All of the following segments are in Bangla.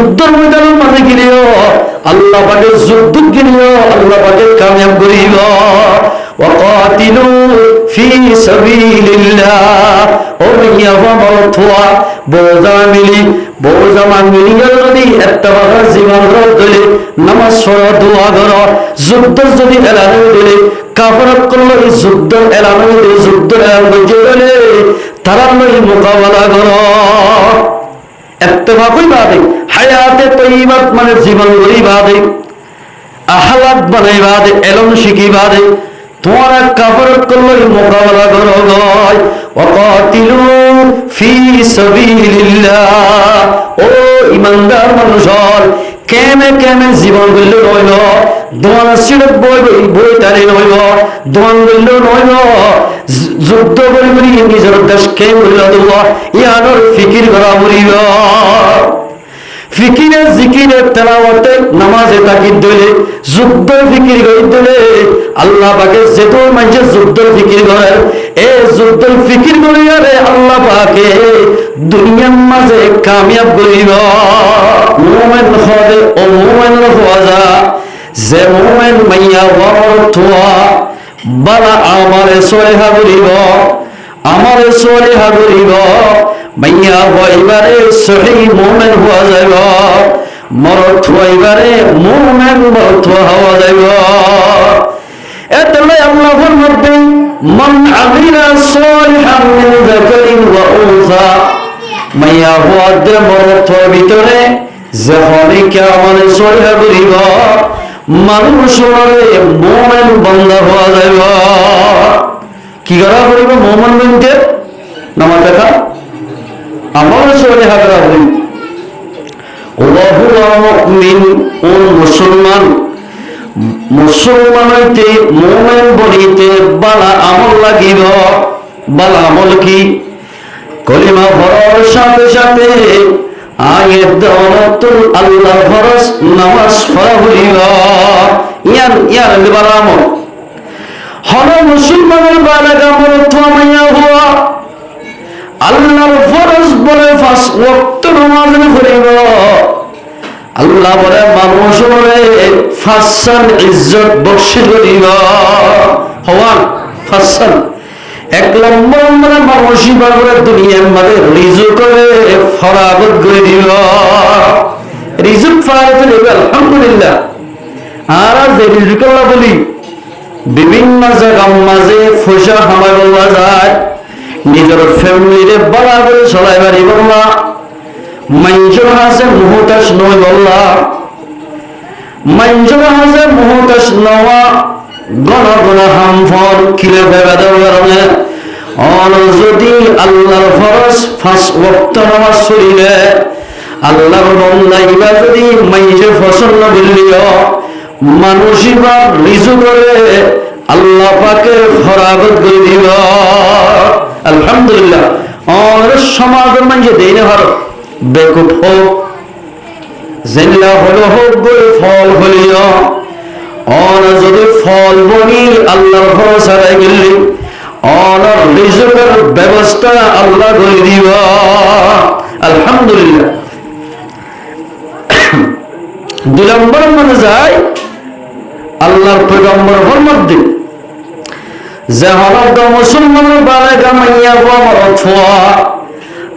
যুদ্ধের ময়দানের মাঝে গিয়েও আল্লাহ পাকের যুদ্ধ গিয়েও আল্লাহ পাকের কামিয়াব করিব ওয়াকাতিলু ফি সাবিলিল্লাহ ও মিয়া ওয়া বোঝা মিলি যদি একটা বাগার জীবন দিলে নামাজ পড়ো দোয়া করো যুদ্ধ যদি এলান দিলে কাফরত করলো এই যুদ্ধ এলান দিলে যুদ্ধ এলান দিলে তারা নই মোকাবেলা করো ইত্তেফাকুই বাদে হায়াতে তৈবাত মানে জীবন গড়ি বাদে আহলাদ বানাই বাদে এলম শিখি বাদে তোমার কাফরত করলো মোকাবেলা করো গয় ওয়াকাতিলু ফি সাবিলিল্লাহ ও ইমানদার মানুষ কেমে জীবন গড়ল রইল দোয়ান সিরত বই টানি রইল দোয়ান গড়ল রইল যুদ্ধ করি নিজের দেশ কেম গড়ল দেব ইয়ানোর ফিকির করা মরিব ফিকিরে জিকিরে তেলাওয়াতে নামাজে তাকিদ দিলে যুদ্ধ ফিকির করে দিলে আল্লাহ পাকে যেত মানুষ যুদ্ধ ফিকির করে এই যুদ্ধ ফিকির করিয়ারে আল্লাহ পাকে দুনিয়ার মাঝে কামিয়াব করিব মুমিন হবে ও মুমিনের হওয়া যে মুমিন মাইয়া ওয়ারতুয়া বালা আমারে সলেহা করিব আমারে সলেহা করিব মাইয়া হইবারে সহি মুমিন হওয়া যাইব মরত হইবারে মুমিন মরত হওয়া যাইব এতলে আল্লাহ ফরমাতে মান আমিলা সালিহান মিন যাকারিন ওয়া উনসা মাইয়া হওয়াতে মরত ভিতরে যখনই কিয়ামতে সলিহা করিব মানুষ মরে মুমিন বান্দা হওয়া যাইব কি করা করিব মুমিন বান্দা নামাজ দেখা আমার সলিহা করা হইল ওয়াহুয়া মুমিন ও মুসলমান হইতে মুমিন বনিতে বালা আমল লাগিব বালা আমল কি কলিমা পড়ার সাথে সাথে আয়াত দাওয়াতুল আল্লাহ ফরজ নামাজ পড়া হইল ইয়ার বালা আমল হল মুসলমানের বালা আমল থামাইয়া হওয়া আল্লাহর ফরজ বলে পাঁচ ওয়াক্ত নামাজ পড়িব আল্লাহ বলে মানুষ বলে ফাসান ইজ্জত বখশি করিব হওয়ান ফাসান এক নম্বর মানে মানুষই বাবরে দুনিয়ার মাঝে রিজু করে ফরাগত করে দিব রিজুক ফরাগত দিবে আলহামদুলিল্লাহ আর যে রিজুক আল্লাহ বলি বিভিন্ন জায়গার মাঝে পয়সা কামাই বলা যায় নিজের ফ্যামিলিরে বলা করে চলাই পারিব না মানুষের হাসে মুহতাজ নয় বললা মানুষের হাসে মুহতাজ নওয়া গণ গণ হামফল কিলে ভেবে দেওয়ার কারণে অন যদি আল্লাহর ফরজ পাঁচ ওয়াক্ত নামাজ পড়িলে আল্লাহর বান্দা ইবা যদি মানুষের পছন্দ দিলিও মানুষই বা রিজু করে আল্লাহ পাকে ফরাগত করে দিব আলহামদুলিল্লাহ আর সমাজের মানুষ দেই না ভালো বেকুব হোক জেলা হলো হোক বলে ফল হলিও অন যদি ফল বনি আল্লাহর ফরজ হারাই গেলি অন রিজুকের ব্যবস্থা আল্লাহ করে দিব আলহামদুলিল্লাহ দুই নম্বর মানে যায় আল্লাহর পয়গম্বর ফরমান দিন যে হলদ মুসলমানের বালেগা মাইয়া মরত হওয়া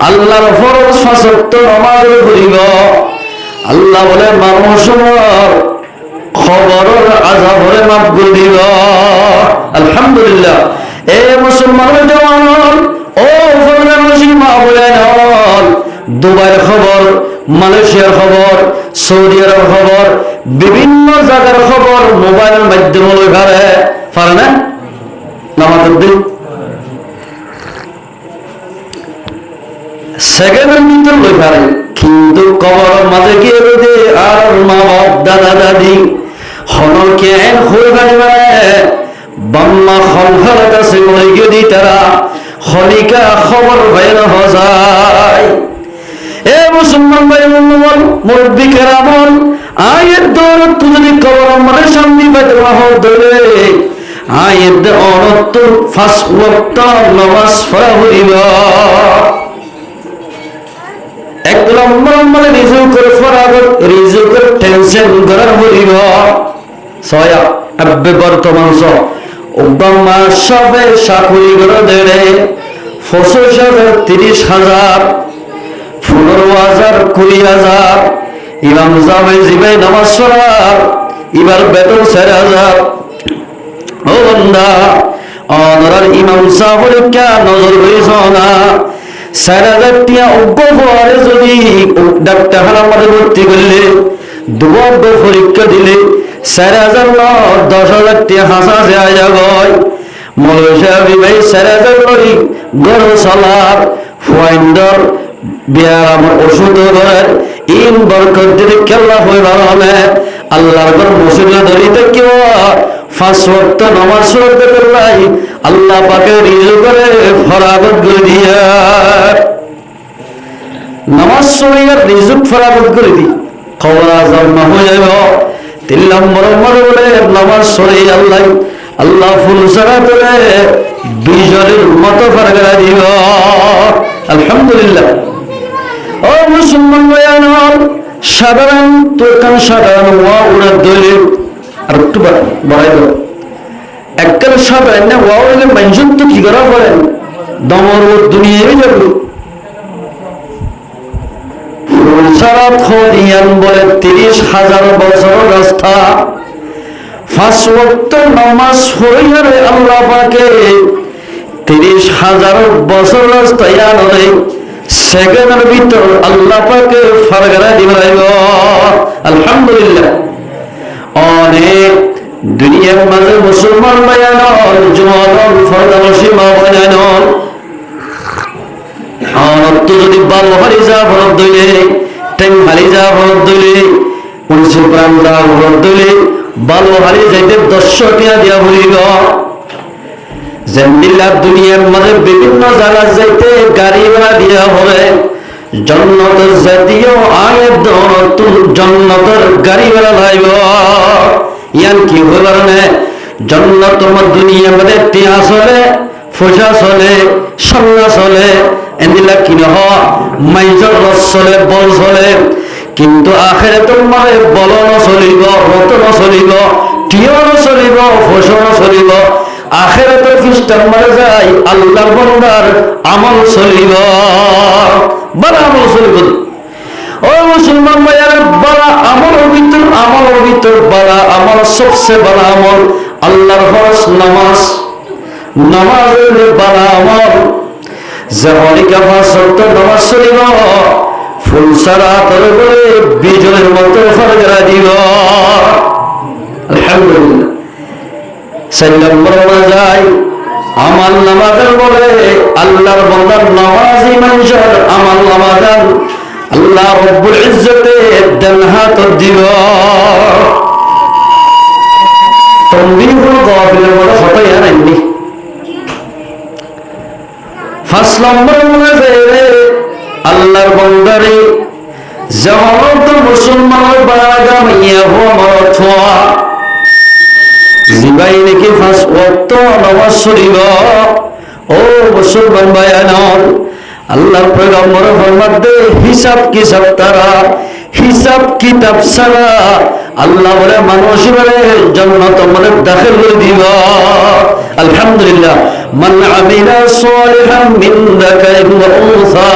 আল্লাহর ফরজ পাঁচ ওয়াক্ত নামাজ পড়িব আল্লাহ বলে মানুষের খবরের আযাবের মাফ করে দিব আলহামদুলিল্লাহ এ মুসলমানের জওয়ান ও ফরমান মুসলমান বলেন দুবাইয়ের খবর মালয়েশিয়ার খবর সৌদি আরবের খবর বিভিন্ন জায়গার খবর মোবাইলের মাধ্যমে লই পারে না নামাজের দিন সেকেন্ডের ভিতর লই পারে কিন্তু কবরের মাঝে গিয়ে যদি আর মা বাপ দাদা দাদি হনকে হয়ে পারিবে বাম্মা সংসার কাছে মরে গিয়ে দি তারা হলিকা খবর বাইরে হওয়া যায় এ মুসলমান ভাই বন্ধুগণ মুরব্বী কেরামন আয়ের দৌলত যদি কবর মানে শান্তি পাইতে ধরে আয়ের দৌলত পাঁচ ওয়াক্ত নামাজ পড়া হইব এক নম্বর মানে রিজু করে ফরাগ রিজুকের টেনশন করার বলিব ছয়া আব্বে বর্তমান ওবাম্মা সবে চাকরি করে দেড়ে 25,000 30,000 15,000 20,000 ইমাম জামে জিবাই নামাজ পড়ার এবার বেতন 4,000 ও বন্ধা অনরার ইমাম সাহেবের কে নজর করিস না 4,000 টিয়া অজ্ঞ পরে যদি ডাক্তার আমাদের ভর্তি করলে দুবার পরীক্ষা দিলে 4,000 ন 10,000 টিয়া হাসা যায় যাবই মৌলভী সাহেব ভাই 4,000 করি গরু সালার ফাইন্ডার বিয়ার আমার ওষুধ করার ইন বরকত দিতে খেলা হয়ে বাড়াবে আল্লাহর ঘর মসজিদে ধরিতে কেউ 5 ওয়াক্ত নামাজ পড়তে পারলাই আল্লাহ পাকে রিজু করে ফরাগত করে দিয়া নামাজ পড়িয়া রিজুক ফরাগত করে দি খবর আজম না হয়ে যাব 3 নম্বর বলে নামাজ পড়ে আল্লাহ ফুল সারা করে বিজলের মতো ফরগা দিব আলহামদুলিল্লাহ ও মুসলমান ভাইয়ান সাধারণ তোকান সাধারণ ওয়া উড়া দলিল আর একটু বাড়াই দাও এককাল সাধারণ না ওয়া উড়লে মঞ্জুর তো কি করা বলেন দমর দুনিয়ায় যাবে সারা খরিয়ান বলে 30,000 বছর রাস্তা 5 ওয়াক্ত নামাজ পড়িয়ারে আল্লাহ পাকে 30,000 বছর রাস্তায় আনলে সেকেন্ডের ভিতর আল্লাহ পাকে ফরগরা দিবাইব আলহামদুলিল্লাহ অনেক দুনিয়ার মাঝে মুসলমান বায়ান জওয়ান ফরদানসি মা বায়ান অনত্য যদি বাল হারি যা ভরত দইলে টেং হারি যা ভরত দইলে উনসি প্রাণ যা ভরত দইলে বাল হারি যাইতে 100 টিয়া দিয়া বলিব জেন্দিল্লাহ দুনিয়ার মাঝে বিভিন্ন জায়গা যাইতে গাড়ি ভাড়া দিয়া হবে জান্নাতের জাতীয় আয়াত নতুন জান্নাতের গাড়ি ভাড়া লাইব ইয়ান কি হবার না জান্নাত তোমার দুনিয়ার মধ্যে টিয়া চলে ফসা চলে সন্না চলে এন্দিলা কি নহ মাইজর রস চলে বল চলে কিন্তু আখিরাতের মাঝে বল চলিব রতন চলিব টিয় চলিব ফসল চলিব আখিরাতে খ্রিস্টান মারা যায় আল্লাহর বান্দার আমল চলিব বড় আমল চলিব ও মুসলমান ভাইয়ারা বড় আমল ভিতর বড় আমল সবচেয়ে বড় আমল আল্লাহর ফরজ নামাজ হইলে বড় আমল যখনই পাঁচ ওয়াক্ত নামাজ চলিব ফুল সারা করে বিজলের মতো ফরগরা দিব আলহামদুলিল্লাহ 4 নম্বর যায় আমল নামাজের বলে আল্লাহর বান্দার নামাজি মানুষের আমল নামাজান আল্লাহ রব্বুল ইজ্জতে ডান হাত দিব তনবিহুল গাফিলের বলে হতাই আনাইনি 5 নম্বর যায় আল্লাহর বান্দারে যখন মুসলমানের বাগা মাইয়া হওয়া মরথা জিবাই নাকি 5 ওয়াক্ত নামাজ পড়িব ও মুসলমান ভাইয়ান আল্লাহর পয়গম্বর ফরমাতে হিসাব কিতাব তারা হিসাব কিতাব ছাড়া আল্লাহ বলে মানুষ বলে জান্নাত মনে দাখিল করে দিব আলহামদুলিল্লাহ মান আমিলা সালিহান মিন যাকারিন ওয়া উনসা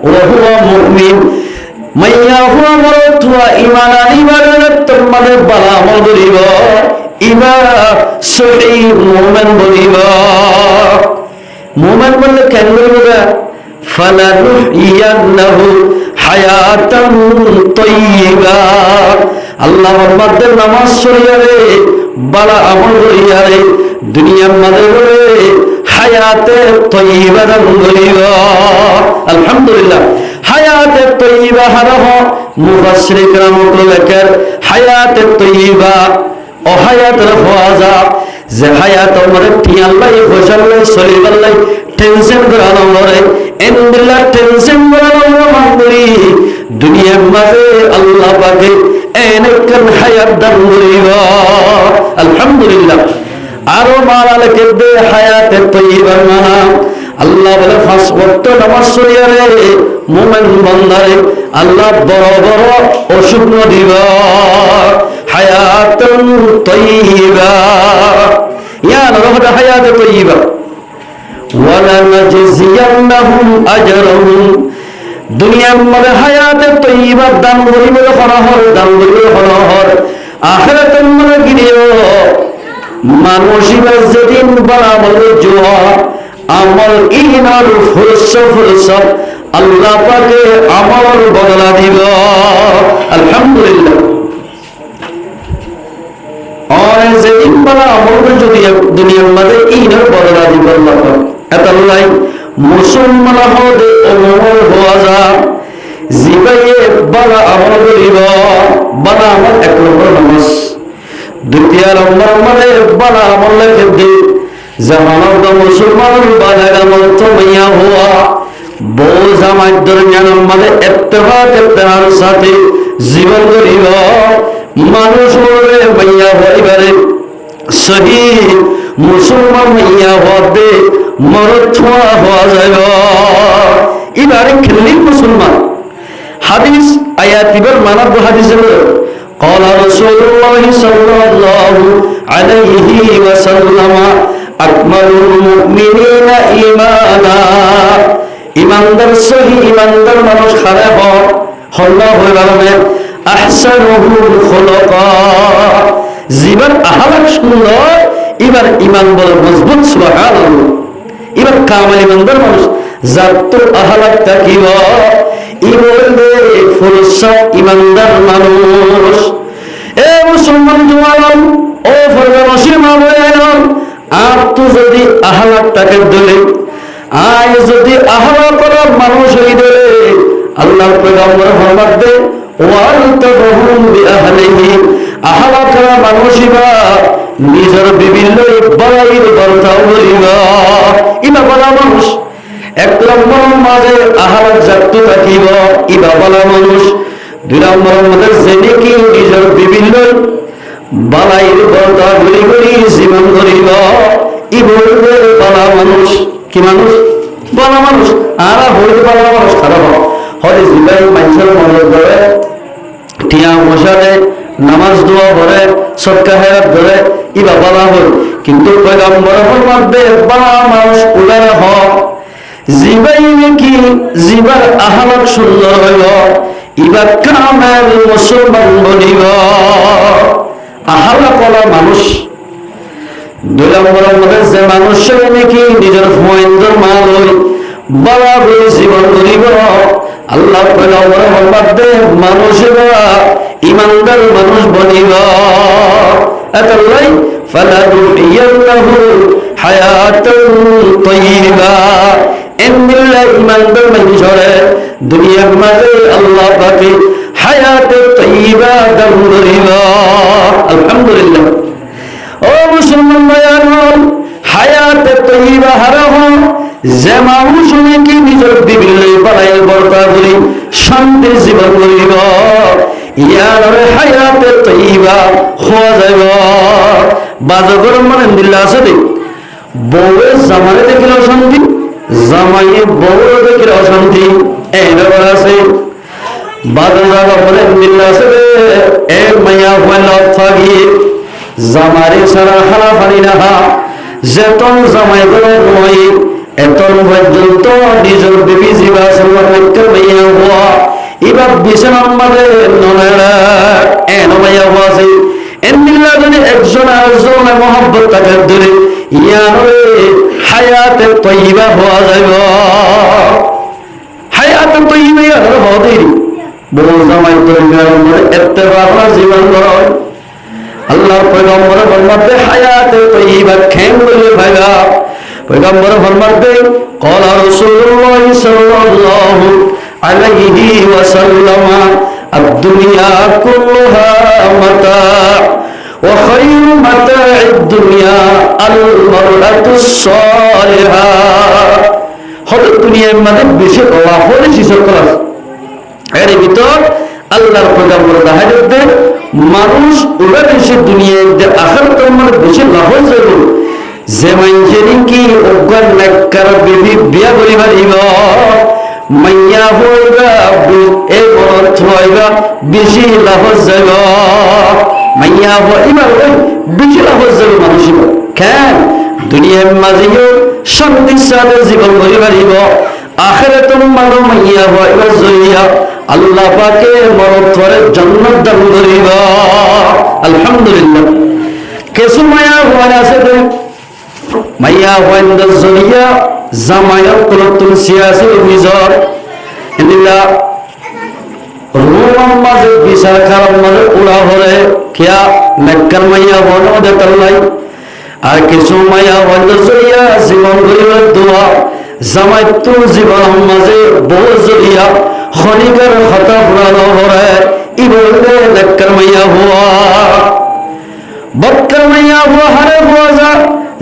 ওয়া হুয়া মুমিন মাইয়া হুয়া মারাতুয়া ঈমানান ইবাদাত তোমারে বালা আমল করিব ইবা সহি মুমিন বলিব মুমিন বললে কেন বলব ফালানুহইয়ান্নাহু হায়াতান তাইয়্যিবা আল্লাহ আমাদের নামাজ পড়িয়ারে বালা আমল করিয়ারে দুনিয়ার মাঝে হায়াতে তাইয়্যিবা দান করিব আলহামদুলিল্লাহ হায়াতে তাইয়্যিবা হারাহ মুফাসসিরিন کرام লেখেন হায়াতে তাইয়্যিবা ও হায়াত রাফাজা যে হায়াত আমরে টিয়াল্লাই ফসল্লাই সলিবাল্লাই টেনশন করানো মরে এন্দিল্লা টেনশন করানো মাঙ্গরি দুনিয়ার মাঝে আল্লাহ পাকে এনেকন হায়াত দান করিব আলহামদুলিল্লাহ আরো মারালে কেদে হায়াতে তাইয়্যিবা মানা আল্লাহ বলে 5 ওয়াক্ত নামাজ পড়িয়ারে মুমিন বান্দারে আল্লাহ বড় বড় অসুখ দিব হায়াতুন তাইয়্যিবা ইয়া রহমত হায়াত তাইয়্যিবা ওয়ালা নাজজিয়ান্নাহুম আজরাহুম দুনিয়ার মধ্যে হায়াতে তাইয়্যিবা দান করিব হরহর দান করিব হরহর আখিরাতের মধ্যে গিরিও মানুষিবা যেদিন বরাবর জোয়া আমল ইনার ফুরসা আল্লাহ পাকে আমল বদলা দিব আলহামদুলিল্লাহ আর যেদিন বলা আমল যদি দুনিয়ার মধ্যে ইনার বদলা দিব আল্লাহ পাক এতাল্লাই মুসলমান হতে অমর হওয়া যা জীবাইয়ে বলা আমল করিব বলা আমল এক নম্বর নামাজ দ্বিতীয় নম্বর মানে বলা আমল ক্ষেত্রে জামানত মুসলমান বাজার আমল তো মাইয়া হওয়া বউ জামাত দরমিয়ান মানে ইত্তেফাক সাথে জীবন করিব মানুষ হলে মাইয়া হইবারে সহি মুসলমান মাইয়া হবে মরদ ছোঁয়া হওয়া যাব এবারে খেললি মুসলমান হাদিস আয়াতিবার মানব হাদিসে قال رسول الله صلى الله عليه وسلم أكمل المؤمنين إيمانا ইমানদার সহি ইমানদার মানুষ খারাপ হল্লা হয়ে গেলে আহসানুহুম খুলুকা জীবন আহলাক সুন্দর এবার ইমান বড় মজবুত সুবহানাল্লাহ এবার কামাল ইমানদার মানুষ যার তো আহলাক থাকিব ই বলবে ফুরসা ইমানদার মানুষ এ মুসলমান জওয়ান ও ফরজা মুসলমান ভাইয়েরা আর তো যদি আহলাক তাকে দিলে আজ যদি আহলা করার মানুষ হইবে আল্লাহর পয়গম্বর ফরমান দে ওয়াল তাফহুম বিআহলিহি আহলা করা মানুষিবা নিজের বিভিন্ন বাড়ির বর্তাও করিবা ইবা বলা মানুষ এক নম্বর মাঝে আহলাক জাগতে থাকিব ইবা বলা মানুষ দুই নম্বর মাঝে জেনে কি নিজের বিভিন্ন বালাইর বর্তা গুলি করি জীবন করিব ই বলবে বলা মানুষ কি মানুষ বলা মানুষ আর হইতে বলা মানুষ খারাপ হলে জীবন মানুষের মনে করে টিয়া মশারে নামাজ দোয়া করে সদকা হেরাত করে ইবা বলা হল কিন্তু পয়গম্বর ফরমাতে বলা মানুষ উলার হক জীবাই নাকি জীবার আহলাক সুন্দর হইল ইবা কামেল মুসলমান বনিব আহলাক কলা মানুষ দুই নম্বরের মধ্যে যে মানুষের নাকি নিজের ফয়েন্দ্র মাল হই বলা বলে জীবন করিব আল্লাহ পয়গম্বর ফরমাতে মানুষেরা ইমানদার মানুষ বনিব এতলাই ফালানুহিয়ান্নাহু হায়াতান তাইয়্যিবা ইন্নাল্লাহ ইমানদার মানুষরে দুনিয়ার মাঝে আল্লাহ পাকে হায়াতে তাইয়্যিবা দান করিব আলহামদুলিল্লাহ ও মুসলমান ভাইয়ার হায়াতে তাইয়্যিবা হারাহ যে মানুষ নাকি নিজের বিভিন্ন বাড়াই বর্তা করি শান্তি জীবন করিব ইয়ার হায়াতে তাইয়্যিবা হওয়া যাব বাজার মানে দিল্লা আছে দেখ বউয়ের জামানে দেখিল অশান্তি জামাইয়ে বউয়ের দেখিল অশান্তি এই ব্যাপার আছে বাজার জায়গা বলে দিল্লা আছে এ মাইয়া হইল থাকি জামারে সারা হালা ফানি না যেতন জামাই গুলো নয় এতন পর্যন্ত নিজের বিবি জীবা সর্বত্র মাইয়া হওয়া এবার 20 নম্বরে ননেরা এ নমাইয়া হওয়া আছে এমনিল্লা যদি একজন আরেকজন মহব্বত তাকে ধরে ইয়ারে হায়াতে তাইয়্যিবা হওয়া যাব হায়াতে তাইয়্যিবা ইয়ার হওয়া বড় জামাই তৈরির মধ্যে ইত্তেফাক জীবন করে আল্লাহর পয়গম্বর ফরমাতে হায়াতে তাইয়্যিবা খেম বলে ভাইবা পয়গম্বর ফরমাতে ক্বালা রাসূলুল্লাহ সাল্লাল্লাহু আলাইহি ওয়াসাল্লাম আদ-দুনিয়া কুল্লুহা মাতা ওয়া খায়রু মাতা'id দুনিয়া আল-মারআতুস সালিহা হল দুনিয়ার মধ্যে বেশি ওয়া হলে শিশু ক্লাস এর ভিতর আল্লাহর পয়গম্বর হাদিস দেন মানুষ ওরা বেশি দুনিয়ার যে আখিরাতের মধ্যে বেশি লাভ হইছিল যে মানুষের কি অজ্ঞান নাকার বিবি বিয়া করিবার ইব মাইয়া হইবা এই অর্থ হইবা বেশি লাভজ যাব মাইয়া হইবা বেশি লাভজ যাব মানুষ কেন দুনিয়ার মাঝেও শান্তির সাথে জীবন করি পারিব আখিরাতুম মানো মাইয়া হইবা জইয়া আল্লাহ পাকে মরদ করে জান্নাত দান করিব আলহামদুলিল্লাহ কিছু মায়া হয় আছে মাইয়া হইন্দ জইয়া জামায়া কুলতুল সিয়াসি বিজর ইল্লা রুম মাঝে বিচার খারাপ মানে উড়া হরে কিয়া নেককার মাইয়া হন ওদের তাল্লাই আর কিছু মাইয়া হইন্দ জইয়া জীবন করিবার দোয়া জামাই তো জীবন মাঝে বহু জইয়া খনিকার খতা ফুরানো হরে ই বলতে নেককার মাইয়া হওয়া বক্কর মাইয়া হওয়া হারে হওয়া যা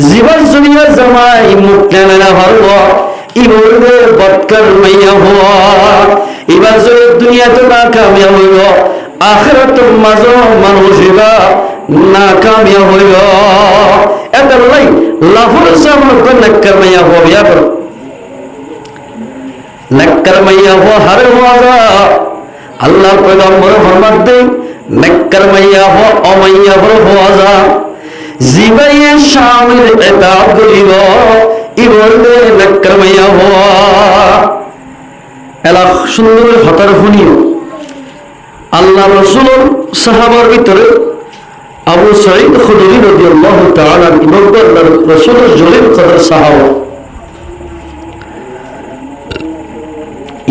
জীবন জুড়িয়া জামাই মুখ কেনা হরব ই বলবে বক্কর মাইয়া হওয়া এবার যদি দুনিয়াতে না কামিয়াব হইব আখিরাতের মাঝে মানুষ এবা না কামিয়াব হইব এটা লাই লাফর সামনে কোন নেককার মাইয়া হওয়া বিয়া করো নেককার মাইয়া হওয়া হারে হওয়া যা আল্লাহর পয়গম্বর ফরমান দেন নেককার মাইয়া হওয়া অমাইয়া হওয়া যা জীবাইয়ে শামিল ইতাব করিব ই বলবে নেককার মাইয়া হওয়া এলা সুন্দর হতার শুনিও আল্লাহ রাসূল সাহাবার ভিতরে আবু সাঈদ খুদরি রাদিয়াল্লাহু তাআলা ইমামদার রাসূলের জলিল কদর সাহাবা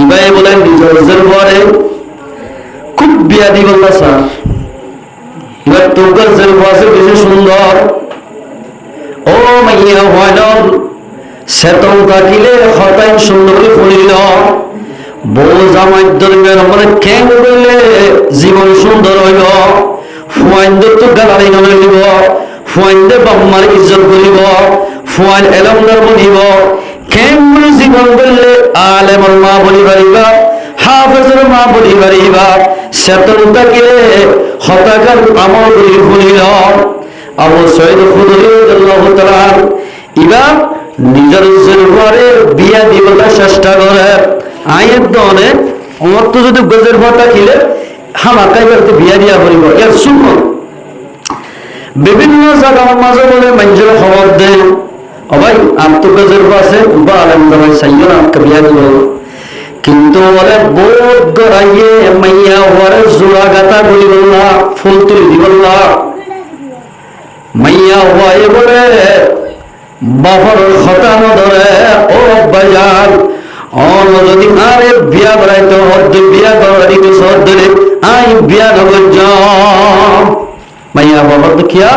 ইবাই বলেন নিজের পরে খুব বিয়াদি বললা স্যার এবার তোর জেল বসে বেশি সুন্দর ও মাইয়া হয় সেতন থাকিলে হতাই সুন্দর ফুলিল বউ জামাই দরবের মানে কেন বললে জীবন সুন্দর হইল ফুয়াইন্দের তো গালারি নলিব ফুয়াইন্দে বাম্মার ইজ্জত করিব ফুয়াইন এলমদার বলিব কেমন জীবন বললে আলেমর মা বলি পারিবা হাফেজের মা বলি পারিবা সেতন থাকিলে হতাকার আমল করি ফুলিল আবু সাঈদ খুদরি রাদিয়াল্লাহু তাআলা ইবা নিজের ঘরে বিয়া দিবলা চেষ্টা করে আয়ের দনে আমার তো যদি গজের ভাতা খিলে হামাকাই বাড়িতে বিয়া দিয়া করিব এর সুন্নত বিভিন্ন জায়গার মাঝে বলে মানুষের খবর দেয় ও ভাই আর তো গজের আছে বা আলেম জামাই চাইও না আমাকে বিয়া দিব কিন্তু বলে বোধ গড়াইয়ে মাইয়া হওয়ার জোড়া গাতা বলিব না ফুল তুলি দিব না মাইয়া হওয়াই বলে বাফর খতানো ধরে ও বাজার অন যদি আরে বিয়া বাড়াইতে হদ্দ বিয়া বাড়াইতে সদ্দরে আই বিয়া নগজ মাইয়া বাবার তো কিয়া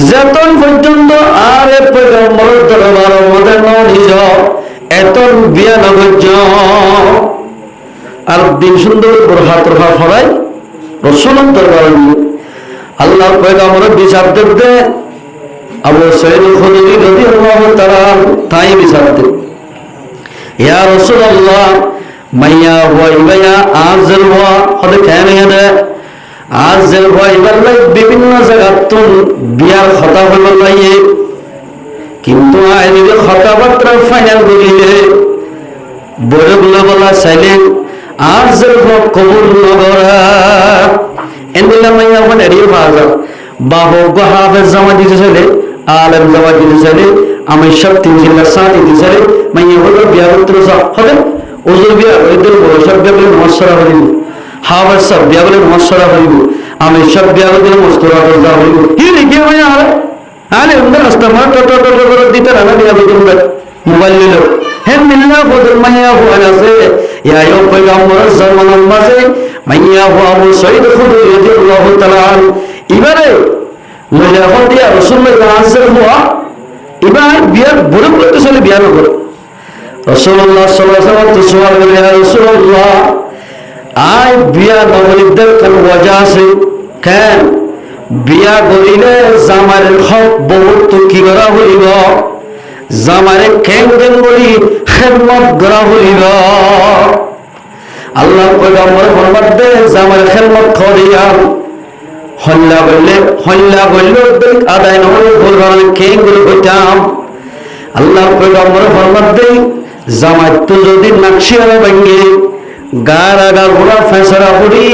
যেতন পর্যন্ত আরে পয়গম্বর দরবার মধ্যে নিজ এতন বিয়া নগজ আর দিন সুন্দর প্রভা প্রভা ফরাই রসুলের দরবার আল্লাহ পয়গম্বর বিচার করতে আবু সাঈদ খুদরি রাদিয়াল্লাহু তাআলা তাই বিচার করতে ইয়া রাসূলুল্লাহ মাইয়া ওয়া ইবায়া আযল ওয়া হদ কেন ইয়াদা আযল ওয়া ইবাল্লাহ বিভিন্ন জায়গাত বিয়ার কথা হলো লাইয়ে কিন্তু আইনির কথাবার্তা ফাইনাল করিলে বড়গুলো বলা চাইলেন আযল ওয়া কবুল নগরা এন্দিলা মাইয়া ওয়া এরিয়ে ভাজা বাহু হাফেজ জামা দিতে চলে আলেম জামা দিতে চলে আমি সব তিন জিল্লার সাথে দিতে চলে মাইয়া হলো বিয়া করতে হবে ওজোর বিয়া ওদের সব বিয়া বলে মশরা হইব হাফেজ সব বিয়া বলে মশরা হইব আমি সব বিয়া বলে মশরা হইব কি লিখে মাইয়া আলে উনদের রাস্তা টোটো টোটো করে দিতে রানা বিয়া বলে মোবাইল নিল হেন মিল্লা বদর মাইয়া হওয়া আছে ইয়া ইউ পয়গম্বর জামানার মাঝে মাইয়া হওয়া আবু সাঈদ খুদরি রাদিয়াল্লাহু তাআলা এবারে মহিলা দিয়া রাসূলুল্লাহ সাল্লাল্লাহু আলাইহি এবার বিয়ার বড় করতে চলে বিয়া নগর রাসূলুল্লাহ সাল্লাল্লাহু আলাইহি ওয়াসাল্লাম তো সওয়াল করে ইয়া রাসূলুল্লাহ আই বিয়া নগরীদের কোন ওয়াজা আছে কেন বিয়া করিলে জামাইয়ের হক বহুত তো কি করা হইব জামাইরে কেন কেন বলি খেদমত করা হইব আল্লাহ পয়গম্বর ফরমান দে জামাইয়ের খেদমত করিয়া হল্লা বললে আদায় নহলে বলবান কেন গুলো কইতাম আল্লাহ পয়গম্বর ফরমান দে জামাই তো যদি নাকশিয়ারা ভাঙ্গে গার আগা ঘোড়া ফেসরা ফুড়ি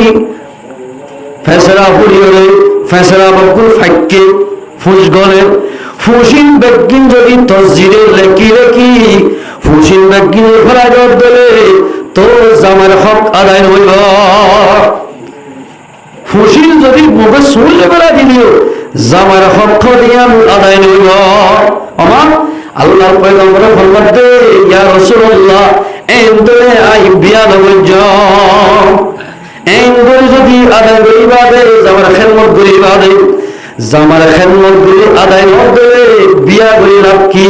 ওরে ফেসরা বকুল ফাইকে ফুস গলে ফুসিন বেগিন যদি তসজিরে লেখি ফুসিন বেগিনের ফরাগত দলে তোর জামার হক আদায় হইব ফুসিন যদি মুখে সূর্য বেলা দিলিও জামার হক দিয়া আদায় হইব আমার আল্লাহর পয়গম্বর ফরমান দে ইয়া রাসূলুল্লাহ এন্দরে আই বিয়া নবজ এন্দরে যদি আদায় করিবা দে জামার খেদমত করিবা দে জামার খেদমত করে আদায় হবে বিয়া করে লাভ কি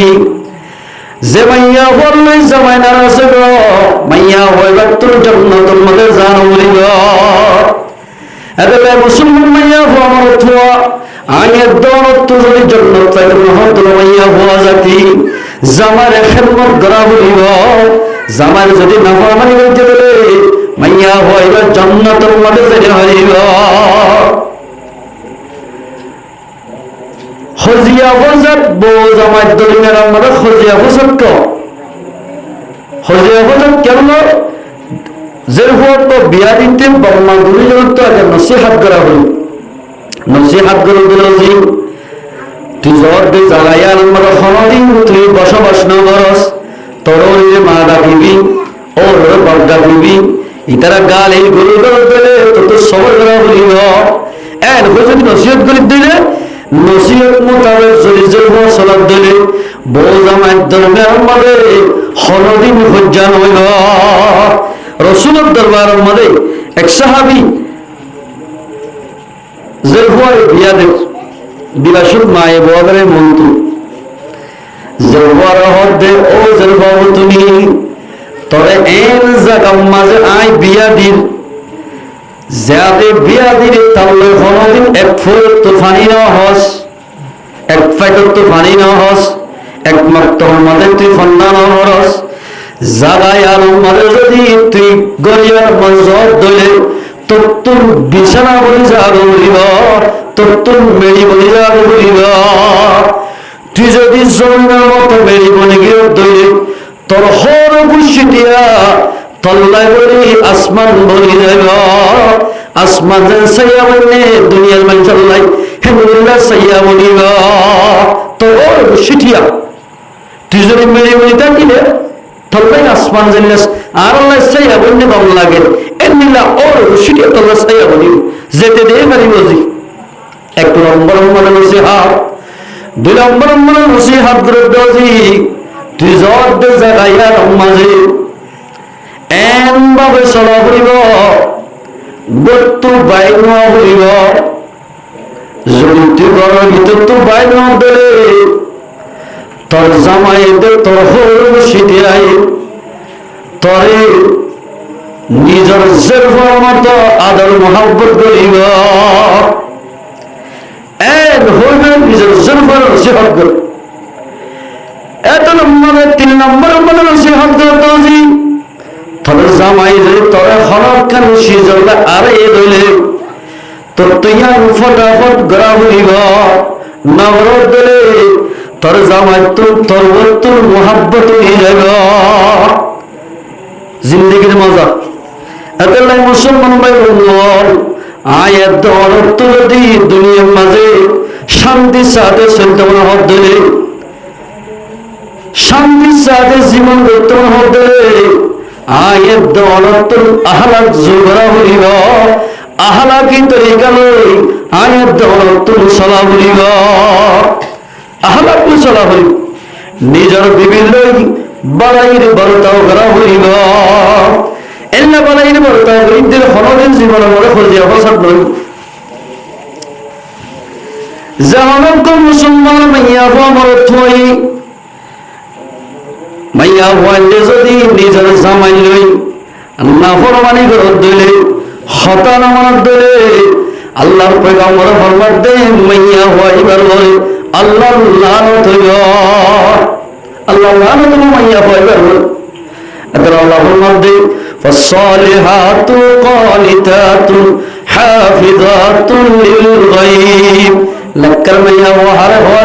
যে মাইয়া বললে জামাই নারাজ গো মাইয়া হইবা তোর জান্নাতুল মধ্যে জানো বলিব এতলে মুসলমান মাইয়া হওয়া আমার অথবা আইনের দৌলত যদি জান্নাত পাইতে হতো মাইয়া হওয়া জাতি জামার খেদমত করা বলিব জামার যদি নাফরমানি করতে বলে মাইয়া হইবা জান্নাতুল মধ্যে যেতে হইব খজিয়া ফজত বউ জামাই দলিনের আমরা খজিয়া ফজত খজিয়া ফজত কেন যে তো বিয়া দিতে বর্মা দুই জন তো আগে নসিহাত করা হল নসিহাত করে দিল যে তুই জ্বর দে জ্বালাইয়া আমরা খনদিন তুই বসবাস না করস তোর মা ডাকিবি ওর বাপ ডাকিবি ইতারা গাল এই গরু দিলে তো সবর করা হলিব এর যদি নসিহত করে দিলে নসিহত মোতাবেক যদি সালাত দিলে বউ জামাই দরবার মধ্যে খনদিন হজ্জা হইব রাসূলের দরবারের মধ্যে এক সাহাবী জেরফার বিয়া দে বিলাসুর মায়ে বগরে মন্তু জেরফার হদে ও জেরফার তুমি তরে এন জাগাম মাঝে আই বিয়া দিন যাতে বিয়া দিলে তাহলে কোনদিন এক ফুল তুফানি না হস এক ফাইটর তুফানি না হস একমাত্র মধ্যে তুই ফন্না না হরস জাগাই আর মধ্যে যদি তুই গরিয়ার মজর দলে তোর বিছানা বলি যাব বলিব তোর মেড়ি বলি যাব বলিব তুই যদি জমিনের মতো মেড়ি বলি গিয়ে দলে তোর হর বুঝি দিয়া তল্লাই বলি আসমান বলি যাব আসমান সাইয়া বললে দুনিয়ার মানুষ আল্লাহ হেমুল্লাহ সাইয়া বলিব তোর শিঠিয়া তুই যদি মেড়ি বলি থাকিলে তল্লাই আসমান জানিস আর আল্লাহ সাইয়া বললে ভালো লাগে এমনিলা ওর শিঠিয়া তল্লা সাইয়া বলিব যেতে দিয়ে পারি বুঝি এক নম্বর মনে বসে হাত দুই নম্বর মনে বসে হাত করে বুঝি তুই জ্বর দে জাগাইয়ার মাঝে এন ভাবে চলা ফুরিব গতু বাইর হইব যদি তুই ঘরের ভিতর তো বাইর দলে তোর জামাই দে তোর হল সিটিয়াই তরে নিজের জেরফার মতো আদর মহব্বত করিব এন হইবে নিজের জেরফার নসিহত কর এত নম্বরে 3 নম্বর মনে নসিহত করতে হচ্ছি তোর জামাই যদি তোর হলক খান সিজলে আর এ দলে তোর তুইয়ার ফটাফট গড়া হইব নবর দলে তোর জামাই তোর মোহাব্বত হয়ে যাব জিন্দগির মজা এতলাই মুসলমান ভাই বন্ধুগণ আয়াত অর্থ যদি দুনিয়ার মাঝে শান্তির সাথে চলতে মনে হত দলে শান্তির সাথে জীবন করতে মনে হত দলে আয়াত অর্থ আহলাক জোগরা হইব আহলাকি তরিকা লই আয়াত অর্থ চলা হইব আহলাক চলা হইব নিজের বিভিন্ন বাড়াইর বর্তাও করা হইব এল্লা বাড়াইর বর্তাও করিদের হলদিন জীবনের মধ্যে খোঁজিয়া ফসাদ নই জামানত মুসলমান মাইয়া হওয়া মরত হই মাইয়া হওয়ালে যদি নিজের জামাই লই নাফরমানি করত দিলে হতা নামানত দিলে আল্লাহর পয়গম্বর ফরমান দেন মাইয়া হওয়াইবার লই আল্লাহর লানত হইব আল্লাহ লানত মাইয়া হওয়াইবার লই এতরা আল্লাহর মধ্যে فالصالحات قانتات حافظات للغيب لكر মাইয়া হওয়ার হওয়া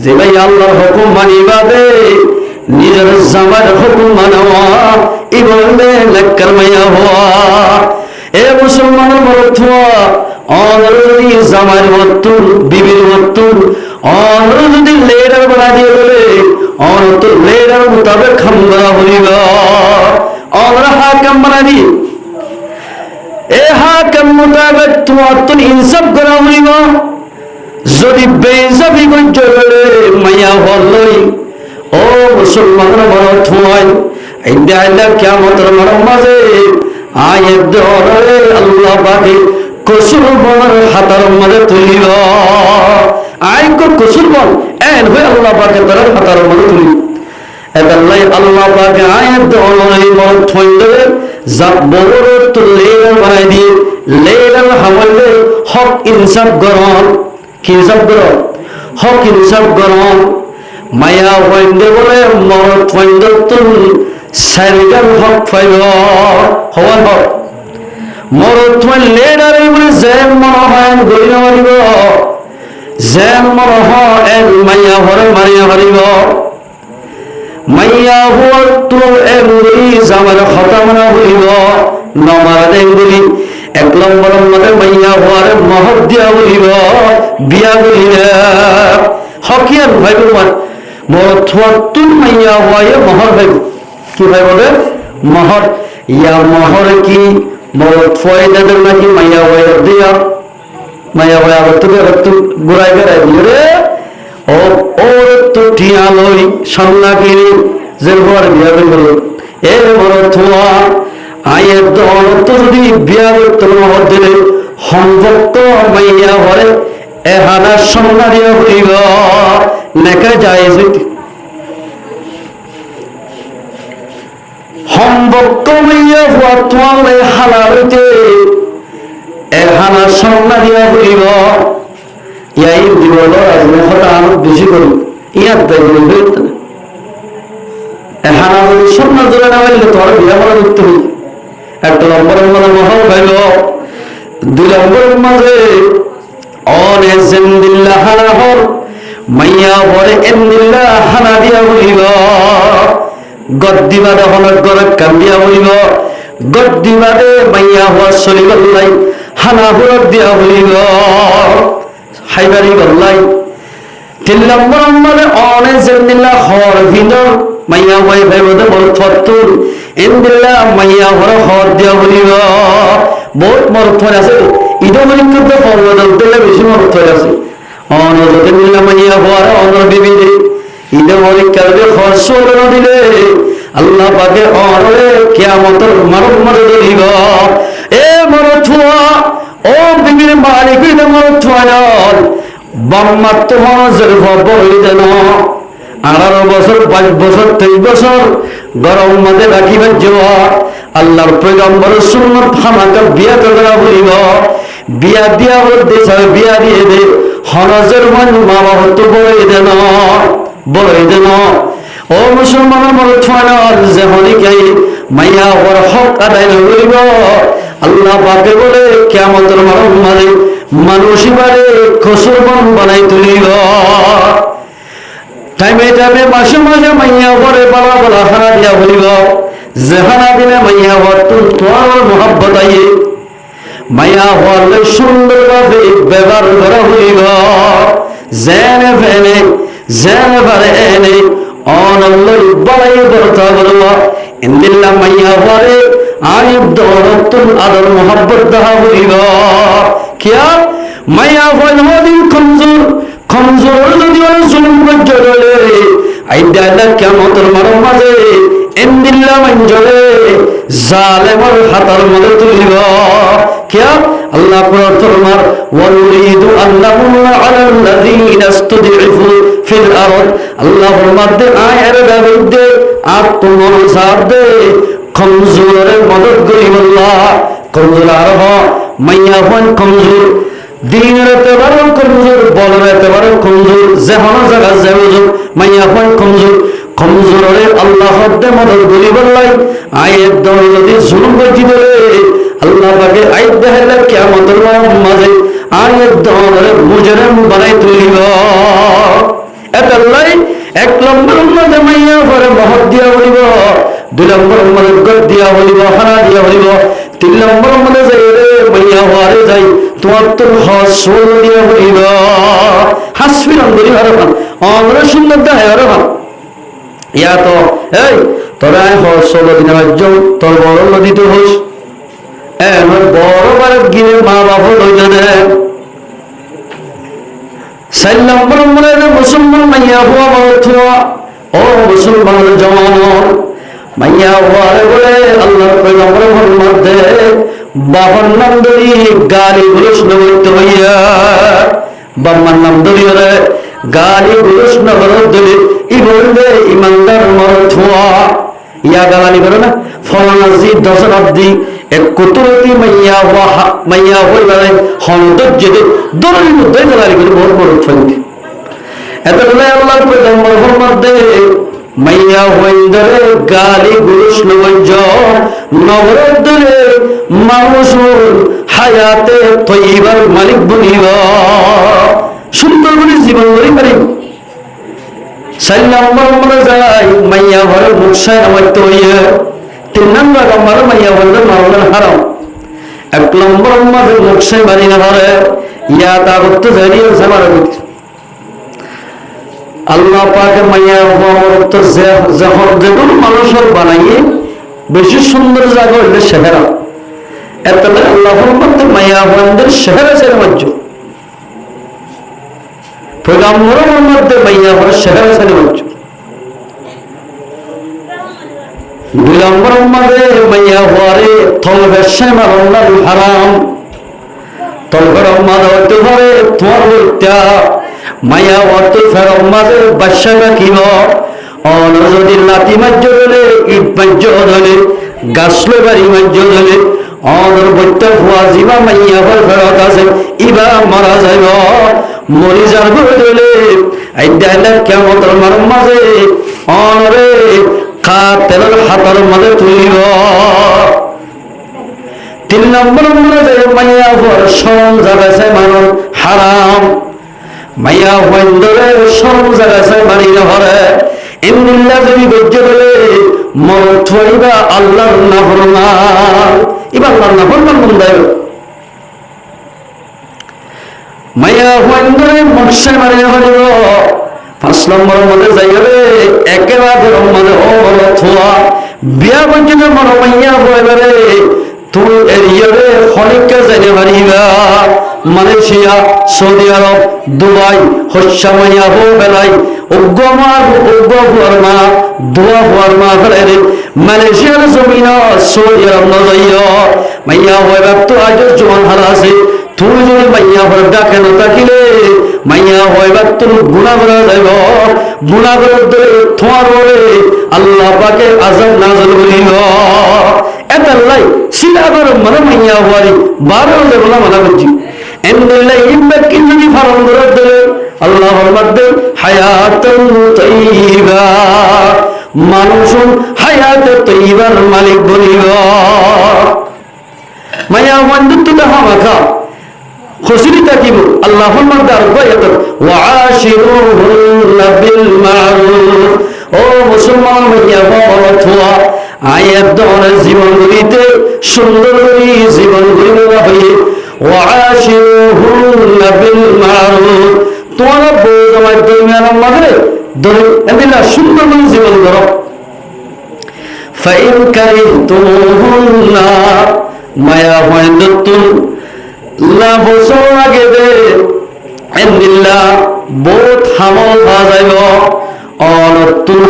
যে ভাই আল্লাহর হুকুম মানিবা দে নিজের জামার হুকুম মানা ইবনে লাক্কার মাইয়া হওয়া। এ মুসলমানের মরথুয়া অলরেডি জামার মতুন বিবির মতুন অলরেডি লেডার বানা দিয়ে বলে অনত লেডার মোতাবেক খামরা হইব আমরা হাকাম বানা দি এ হাকাম মোতাবেক তোমার তো ইনসাফ করা হইব। যদি বেইনসাফি করতে বলে মাইয়া হলই ও মুসলমানের মরথুয়া ইন্ডিয়া কিয়ামতের মাঝে আয়াত দরে আল্লাহ পাকে কসুর বনের হাতার মাঝে তুলিব। আইকো কসুর বন এন হয়ে আল্লাহ পাকে তার হাতার মাঝে তুলিব। এদাল্লাই আল্লাহ পাকে আয়াত দরে মন থইলে যা বড় তো লেয়ার বানাই দিয়ে লেয়ার হাওয়ালে হক ইনসাফ গরম কি ইনসাফ গরম হক ইনসাফ গরম মায়া হইন্দে বলে মর থইন্দে তুল সাইগার হক পাইব হওয়ার হক মরদ তোমার লেডারে বলে জেম মরহান গরিব মারিব জেম মরহ এন মাইয়া হরে মারিয়া মারিব মাইয়া হওয়ার তো এমনি জামার খতা মানা হইব নমার দেগুলি 1 নম্বর মধ্যে মাইয়া হওয়ার মহৎ দিয়া হইব বিয়া করিলে হকিয়ার ভাইব মরদ তোমার তুন মাইয়া হওয়ায় মহর ভাইব কি ভাই বলে মহর ইয়া মহর কি মরদ ফয়দা দেন নাকি মাইয়া ওয়া দিয়া মাইয়া ওয়া তো গুরাই গরাই দিয়ে রে ও ওর তো টিয়া লই সামনা কিনি যে ঘর বিয়া করল এ মরদ থোয়া আয়ের দল তো যদি বিয়া করতে মহর দিলে সম্পর্ক মাইয়া হরে এ হানা সামনা দিয়া হইব নেকা জায়েজ হইতে সম্পর্ক মাইয়া হওয়া তোমালে হালাল হইতে এ হানা সামনা দিয়া হইব ইয়াই জীবন আজমে হঠাৎ আরো বেশি করুন ইয়ার বেগুন হইতে এ হানা যদি সামনা জোরে না হইলে তোমার বিয়া করা করতে হইবে 1 নম্বরের মধ্যে মহল ভাইব 2 নম্বরের মাঝে অনে জিন্দিল্লাহ হানা হর মাইয়া বলে এন্দিল্লাহ হানা দিয়া হইব গদ্দিবাদে হনক গরক কান্দিয়া হইব গদ্দিবাদে মাইয়া হওয়া চলিব লাই হানা হরক দিয়া হইব হাইবারি গল্লাই 3 নম্বর মানে অনে জিন্দিল্লাহ হর ভিতর মাইয়া হওয়াই ভাইবদে মরফতুর ইন্দিল্লাহ মাইয়া হর হর দিয়া হইব বহুত মরফত আছে ইদো মরিকতে ফরওয়ার্ড দিলে বেশি মরফত আছে অনে জিন্দিল্লাহ মাইয়া হওয়ার অনর বিবিদে ইদো মরিকতে খরচর দিলে আল্লাহ পাকে অরে কিয়ামতের মারুমারে ধরিব এ মরথুয়া ও বিবির মালিক ইদো মরথুয়া বাম্মাত তোমার জরফ বইতে না 18 বছর 22 বছর 23 বছর গরম মধ্যে রাখিবার যাওয়া আল্লাহর পয়গম্বরের সুন্নাত হামাকা বিয়া করা হইব বিয়া দিয়া দেশে বিয়া দিয়ে দে হরজের মান মা বাবা তো বই দেন ও মুসলমান মরথুয়া যে হলিকাই মাইয়া ওর হক আদায় হইব আল্লাহ পাকে বলে কিয়ামতের মাঝে মানুষই বারে খসরবন বানাই তুলিব টাইমে টাইমে মাসে মাসে মাইয়া ওরে বালা বালা হানা দিয়া হইব যে হানা দিলে মাইয়া ওর তোমার মোহাব্বত আইয়ে মাইয়া হওয়ার সুন্দরভাবে ব্যবহার করা হইব জেনে ফেনে জেনে পারে এনে অনল্লই বলাই বলতে বলব ইন্দিল্লা মাইয়া হওয়ারে আইব দৌলতুল আদর মোহাব্বত দেখা হইব কিয়া মাইয়া হওয়ার মদিন কমজোর যদি ওরা জুলুম করতে বলে আইডা কিয়ামতের মাঝে ইন্দিল্লা মঞ্জরে জালেমর হাতার মধ্যে তুলিব কিয়া আল্লাহ ফরমার ওয়ানুরিদু আল্লাহুল্লাহ আলাল্লাযীনা ইসতুদঈফু ফিল আরদ আল্লাহর মধ্যে আয়ের বিরুদ্ধে আত্মমনোসাব দে কমজোরের মদত করিব আল্লাহ কমজোর আর মাইয়া হন কমজোর দিনের এতেবারে কমজোর বলের এতেবারে কমজোর যেহন জায়গা যেমন মাইয়া হন কমজোরে আল্লাহ হদ্দে মদত করিব আল্লাহ আয়ের দল যদি জুলুম করতে বলে আল্লাহ পাকে আইত দেখাইলে কিয়ামতের মাঝে আয়ের দলের মুজরিম বানাই তুলিব এত আল্লাহ 1 নম্বর মধ্যে মাইয়া পরে মহৎ দিয়া হইব, 2 নম্বর মধ্যে গদ দিয়া হইব, হারা দিয়া হইব, 3 নম্বর মধ্যে যাই রে মাইয়া হওয়ারে যাই তোমার তো হসল দিয়া হইব। হাসফির অন্দরি হরে ভান আমরা সুন্দর দেয় হরে ভান ইয়া তো এই তোরা হসল দিন তোর বড় নদী তো হোস বড় বার গিয়ে মা বাবা লইয়া দেয়। 4 নম্বর মনে মুসলমান মাইয়া হওয়া মত হওয়া ও মুসলমানের জমান মাইয়া হওয়ারে বলে আল্লাহর পয়গম্বরের মধ্যে বাবার নাম ধরি গালি গুলোস নবইতে হইয়া বাবার নাম ধরি রে গালি গুলোস নবর ধরি ই বলবে ইমানদার মত হওয়া ইয়া গালি করে না ফলানাজি 10 অবধি এক কুতুরতি মাইয়া হইবারে হনদর যেতে দরের মধ্যে গালি করে বড় বড় ফন্দি এত বলে আল্লাহর পয়গম্বরের মধ্যে মাইয়া হইন্দরে গালি গুলোস নবজ্জ নবরের দরে মানুষুর হায়াতে তৈবার মালিক বনিব সুন্দর করে জীবন গড়ি পারিব। 4 নম্বর মনে যায় মাইয়া ঘরে মুখসায় নামাইতে হইয়া 3 নম্বর আমার মাইয়া ঘরে মাওলার হারাম 1 নম্বর মধ্যে মুখসায় বাড়ি না ঘরে ইয়া তা করতে জানিয়ে সামার আল্লাহ পাকে মাইয়া মরত যখন যেগুলো মানুষের বানাইয়ে বেশি সুন্দর জায়গা হইলে সেহেরা এত আল্লাহর মধ্যে মাইয়া বন্ধের সেহেরা ছেড়ে মজ্জ পয়গম্বরের মধ্যে মাইয়া হওয়ার সেহেরা ছেড়ে মজ্জ 2 নম্বর মধ্যে মাইয়া হওয়ারে থল ব্যবসায় মারণার হারাম তলগর মাদা হইতে পারে তোমার হইতা মাইয়া অর্থ ফেরম মাঝে বাদশা রাখিব অন যদি লাতি মাজ্য ধরে ইট মাজ্য ধরে গাছলে বাড়ি মাজ্য ধরে অনর বৈত্যা হওয়া জিবা মাইয়া ফল ফেরত আছে ইবা মারা যাইব মরি যার ঘরে ধরে আইডা কেমন মারম মাঝে অনরে খা তেলের হাতের মাঝে তুলিব। 3 নম্বর মনে যায় মাইয়া ফল সরম জাগাছে মানুষ হারাম মাইয়া হইন্দরে সরম জাগাছে মারি না হরে ইন্দিল্লা যদি গজ্জে বলে মরত হইবা আল্লাহর নাফরমান ইবা আল্লাহর নাফরমান বন্দায় মাইয়া হইন্দরে মুখসে মারি না হরিব। 5 নম্বর মধ্যে যাইবে একেবারে মানে ও মরত হওয়া বিয়া পর্যন্ত মন মাইয়া হইবারে তুই এরিয়ারে খনিকা যাইতে পারিবা মালয়েশিয়া সৌদি আরব দুবাই হস্যা মাইয়া হো বেলাই উগ্গমার উগ্গ ফরমা দোয়া ফরমা ফেলে মালয়েশিয়ার জমিন সৌদি আরব নজাইয় মাইয়া হইবা তো আজ জোয়ান হাল আছে তুই যদি মাইয়া হর ডাকে না থাকিলে মাইয়া হইবা তোর গুণা করা যাইব গুণা করে ধরে তোমার বলে আল্লাহ পাকে আযাব নাযিল করিব। এতাল্লাই সিলাবার মনে মাইয়া হওয়ারি 12 দেবলা মানা করছি এন্দিল্লাই ইম্বাক কিনি ফারম করে দিলে আল্লাহর মধ্যে হায়াতুন তাইয়্যিবা মানুষুন হায়াতে তাইয়্যিবার মালিক বনিব। মাইয়া বন্ধুত্ব হামাখা খুশি থাকিব আল্লাহর মধ্যে আর কয়ত ওয়াশিরুহুন্না বিল মারুফ ও মুসলমান মাইয়া বাবা আয়াত দনের জীবন গড়িতে সুন্দর করে জীবন গড়িবা হইয়ে ওয়াশিরুহুন্না বিল মারুফ তোমরা বউ জামাই দরমিয়ানের মধ্যে ধরে এদিলা সুন্দর করে জীবন করো। ফাইন কারিতুহুন্না মায়া বন্ধুত্ব লা বছর আগে দে এন্দিল্লা বহুত হামল বাজাইব অনতুল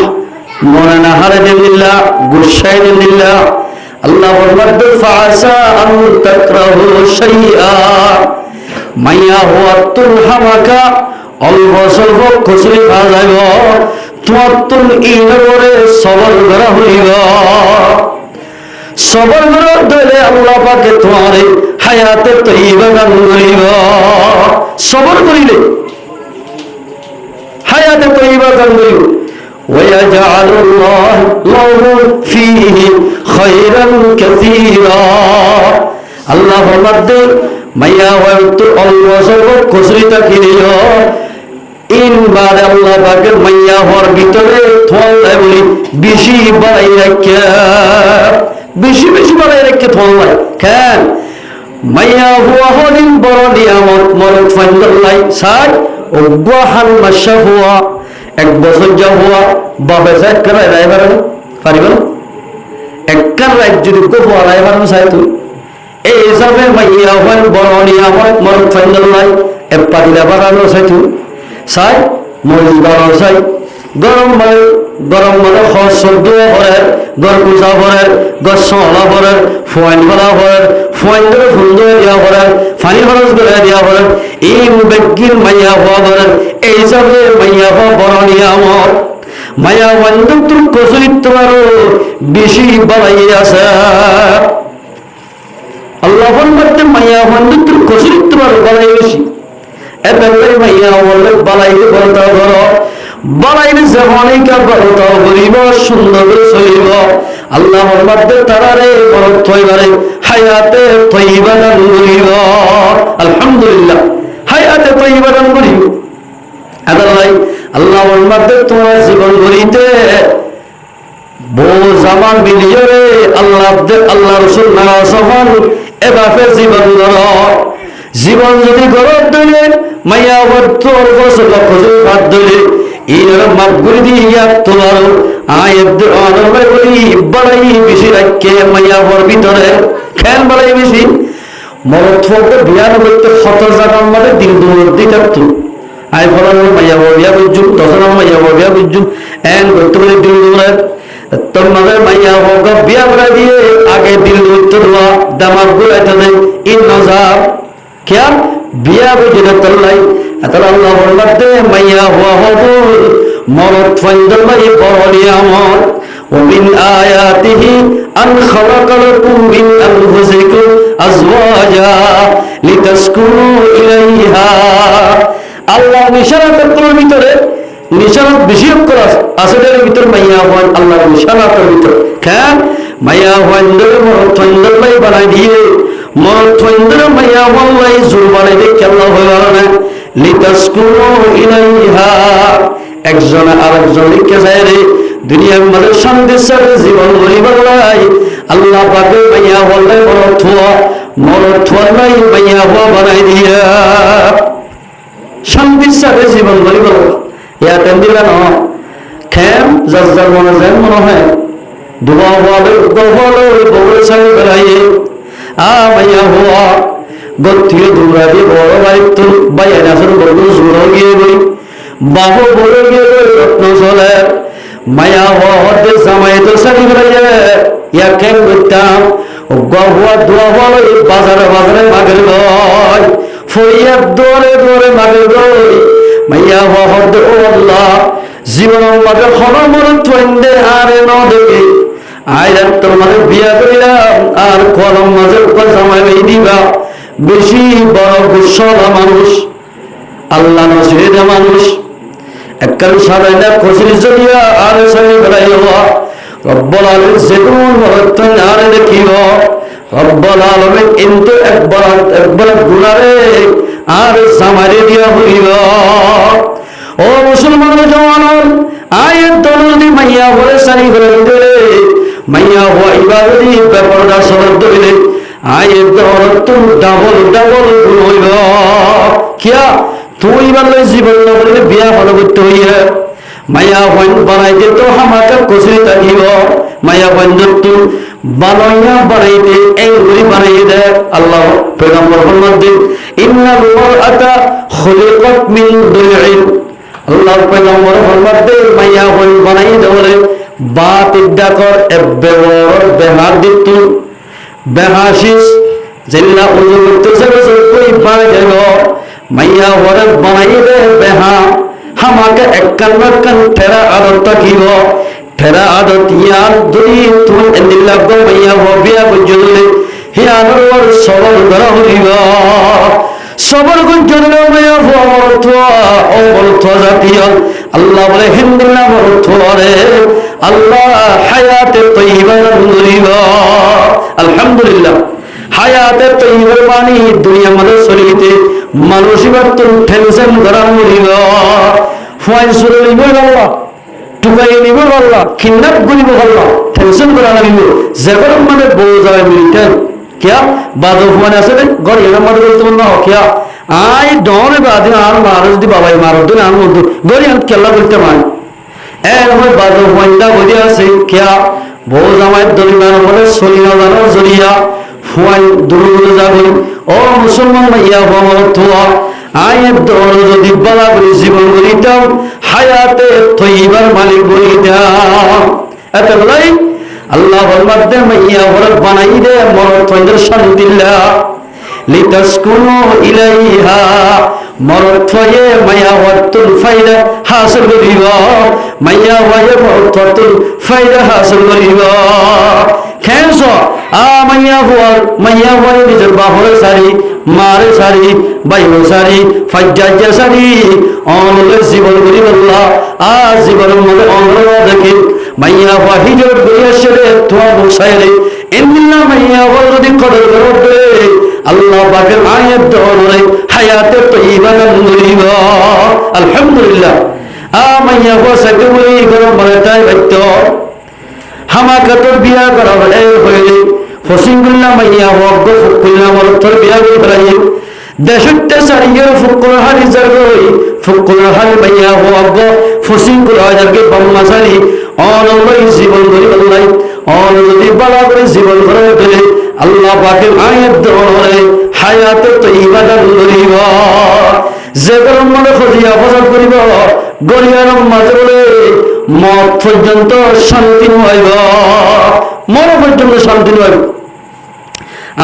মনে না হারে দিল্লা গুসাই দিল্লা আল্লাহ বলতে ফাসা আন তাকরাহু শাইআ মাইয়া হুয়া তুল হামাকা অল্প স্বল্প খুশি বাজাইব তোমার তুল ইনরে সবর করা হইব সবর করে দিলে আল্লাহ পাকে তোমার হায়াতে তৈবা দান করিব সবর করিলে হায়াতে তৈবা দান করিব ويجعل الله له فيه خيرا كثيرا আল্লাহর মধ্যে মাইয়া হয়তো অল্প স্বল্প খুশি থাকিলেও ইনবারে আল্লাহ পাকের মাইয়া হওয়ার ভিতরে থলাই বলি বেশি বাড়াই রাখা, বেশি বেশি বাড়াই রাখা থলাই কেন মাইয়া হুয়া হলিন বড় নিয়ামত মরদ ফাইন্দাল্লাই সার ওয়াহান মাসা হুয়া 1 বছর যা হুয়া বাপে সাইড করে রাইবার পারিব না একখান রাজ্য যদি গোপ রাইবার চাই তুই এই হিসাবে মাইয়া হল বড় নিয়ামত মরদ ফাইন্দাল্লাই পাতিলা বাড়ানো চাই তুই চাই মরিচ বাড়ানো চাই গরম মানে সর্দ ভরের গড় কুচা ভরের গড় সলা ভরের ফয়েন ভরা ভরের ফয়েন ধরে সুন্দর দিয়া ভরের পানি খরচ করে দিয়া ভরের এই মুবেগির মাইয়া হওয়া ভরের এই হিসাবে মাইয়া হওয়া বড় নিয়ামত মায়া বন্ধুত্ব কচরিত্র আরো বেশি বাড়াই আছে আল্লাহ বলতে মাইয়া বন্ধুত্ব কচরিত্র আরো বাড়াই বেশি এবার মাইয়া বললে বাড়াইলে বলতে ধরো বাড়াইলে যেমনই বলতাও করিব সুন্দর করে চলিব আল্লাহর মধ্যে তারারে বড় তৈবারে হায়াতে তৈবা দান করিব আলহামদুলিল্লাহ হায়াতে তৈবা দান করিব আদালাই আল্লাহর মধ্যে তোমার জীবন করিতে বউ জামান মিলিয়ে আল্লাহ রসুল না সফল এভাবে জীবন গড় জীবন যদি গড়ত দিলে মাইয়া বর্ত হাত দিলে এইভাবে মাপ করে দিয়ে তোমার আয়ের অনবে করি বাড়াই বেশি রাখে মাইয়া হওয়ার ভিতরে খেয়াল বাড়াই বেশি মরদ ফোকে বিয়ার করতে 70 জায়গার মধ্যে দিন দূর দিয়ে থাকতো আই ফলানো মাইয়া হওয়া বিয়া বুঝুম 10 মাইয়া হওয়া বিয়া বুঝুম এন করতে বলে দিন দূরে তোর মাঝে মাইয়া হওয়া বিয়া করা দিয়ে আগে দিল দূরত্ব দেওয়া দামার গুলাইতে দেয় ইন নজার খেয়াল বিয়া বুঝে তল্লাই আল্লাহর মধ্যে মাইয়া হওয়া হবো মরদ ফাইন্দাল্লাহ বড় নিয়ামত ومن آياته أن خلق لكم من أنفسكم أزواجا لتسكنوا إليها আল্লাহ নিশানাতের ভিতরে নিশানাত বেশি করা আসলের ভিতর মাইয়া হওয়া আল্লাহ নিশানাতের ভিতর কেন মাইয়া হওয়া মরদ ফাইন্দাল্লাহ বানাই দিয়ে মরদ ফাইন্দাল্লাহ মাইয়া হওয়া জোর বানাই দিয়ে কেমন হয়ে গেল না লিতাসকুনু ইলাইহা একজনে আরেকজনকে যায় রে দুনিয়ার মধ্যে শান্তির সাথে জীবন গরিবার লাই আল্লাহ পাকে মাইয়া বললে মরদ নাই মাইয়া হওয়া বানাই দিয়া শান্তির সাথে জীবন গরিবার ইয়া তেন দিলা ন খেম যার মনে যেন মনে হয় দুবা বলে বলে সাথে বেড়াইয়ে মাইয়া হওয়া গতিয়ে দৌড়া দিয়ে বড় বাড়িতে বাইরে আসার বড় জোর গিয়ে বই বাবু বড় গিয়ে রত্ন চলে মায়া হতে সময় তো সারি বেড়ে ইয়া কেন করতাম গহুয়া দোয়া বলো বাজারে মাগের গয় ফরিয়াদ দৌড়ে মাগের গয় মাইয়া হতে ও আল্লাহ জীবনের মাঝে হনমর ত্বন্দে আরে ন দেখে আইরাত তোর মাঝে বিয়া করিলাম আর কলম মাঝে উপর সময় দিবা বেশি বড় গুসলা মানুষ আল্লাহ নসিহা মানুষ এককাল সারাইনা খুশি জড়িয়া আর সারি বেড়াইয়া রব্বুল আলামিন যেমন মরত্তন আর দেখিব রব্বুল আলামিন কিন্তু একবার গুনারে আর সামারে দিয়া হইব ও মুসলমান জওয়ান আয়াত দলদি মাইয়া বলে সারি বেড়াইলে মাইয়া হওয়া ইবাদতি ব্যাপারটা সরল দিলে আয়ের দরত ডাবল গুণ হইল কিয়া তুই বললে জীবন না বললে বিয়া ভালো করতে হইয়া মায়া হইন বানাইতে তো আমাকে কচুরি থাকিব মায়া হইন তো বানাইয়া বানাইতে এইগুলি বানাইয়ে দেয় আল্লাহ পয়গম্বর ফরমাতেন ইন্নাল মারআতা খুলিকাত মিন দুলইন আল্লাহ পয়গম্বর ফরমাতেন মায়া হইন বানাইয়ে দেওয়ালে বাত ইদ্দাকর এব্বেওর বেহার দিতু বেহাশিস জিল্লা উজু করতে সে কই পায় গেল মাইয়া ওরে বানাই দে বেহা আমাকে একখান ঠেরা আদত থাকিব ঠেরা আদত ইয়ার যদি তুমি এদিল্লা গো মাইয়া বিয়া বুঝলে হিয়ানোর ওর সবল করা হইব সবল গুঞ্জলে মাইয়া অর্থ ও অর্থ জাতীয় আল্লাহ বলে হিন্দুল্লাহ অর্থ রে আল্লাহ হায়াতে তৈবা করিব আলহামদুলিল্লাহ হায়াতে তৈবার বাণী দুনিয়া মধ্যে চলিতে মানুষ এবার তো টেনশন করা মরিব ফুয়াই সুরে নিব আল্লাহ টুকাই নিব আল্লাহ কিডন্যাপ করিব আল্লাহ টেনশন করা লাগিব যেবার মানে বউ যায় মিলিটার কিয়া বাদো ফুয়ান আছে রে গড় এর মধ্যে বলতে না কিয়া আই ডনে বাদে আর মারো যদি বাবাই মারো দিন আর মধ্যে গড়ি আর কেলা করতে মান এর হয় বাদো ফুয়ানটা বলি আছে কিয়া বউ জামাই দলিমান বলে সলিনা জানো জরিয়া ফুয়াই দূরে যাবে ও মুসলমান মাইয়া হওয়ার তোয়া আয়ের দল যদি বলা করে জীবন করিতাম হায়াতে তৈবার মালিক করিতাম এত বলাই আল্লাহর মাধ্যমে মাইয়া হওয়ার বানাই দে মরণ তৈদের শান্তিল্লা লিতাসকুনু ইলাইহা মরণ থয়ে মাইয়া হওয়ার ফায়দা হাসিল করিব মাইয়া হওয়ার মরণ ফায়দা হাসিল করিব খেলছ মাইয়া হওয়ার নিজের বাহরে সারি মারে সারি বাইরে সারি ফাজ্জাজ্জা সারি অনলে জীবন করি বললা জীবনের মধ্যে অনল দেখি মাইয়া হওয়া হিজর করিয়া সেরে তোমার বসাইলে এমনিল্লা মাইয়া হওয়ার যদি কদর করবে আল্লাহ পাকের আয়াত দৌড়ে হায়াতে তৈবা করিব আলহামদুলিল্লাহ মাইয়া হওয়া সাকে বলি গরম বলে তাই বাধ্য হামাকাতর বিয়া করা হইলে ফসিংগুল্লা মাইয়া হক ফুকুল্লা মরতর বিয়া করে দেশতে সারিয়ের ফুকুল হারি জারগই ফুকুল হারি মাইয়া হক ফসিংগুল হাজারকে বাম্মা সারি অনলাই জীবন করি আল্লাহ অন যদি বালা করে জীবন করে ফেলে আল্লাহ পাকের আয়াত দৌড়ে হায়াতে তৈবা দান করিব যে গরম মনে ফজিয়া ফজল করিব গরিয়ার মাঝে বলে মত পর্যন্ত শান্তি হইব মর পর্যন্ত শান্তি হইব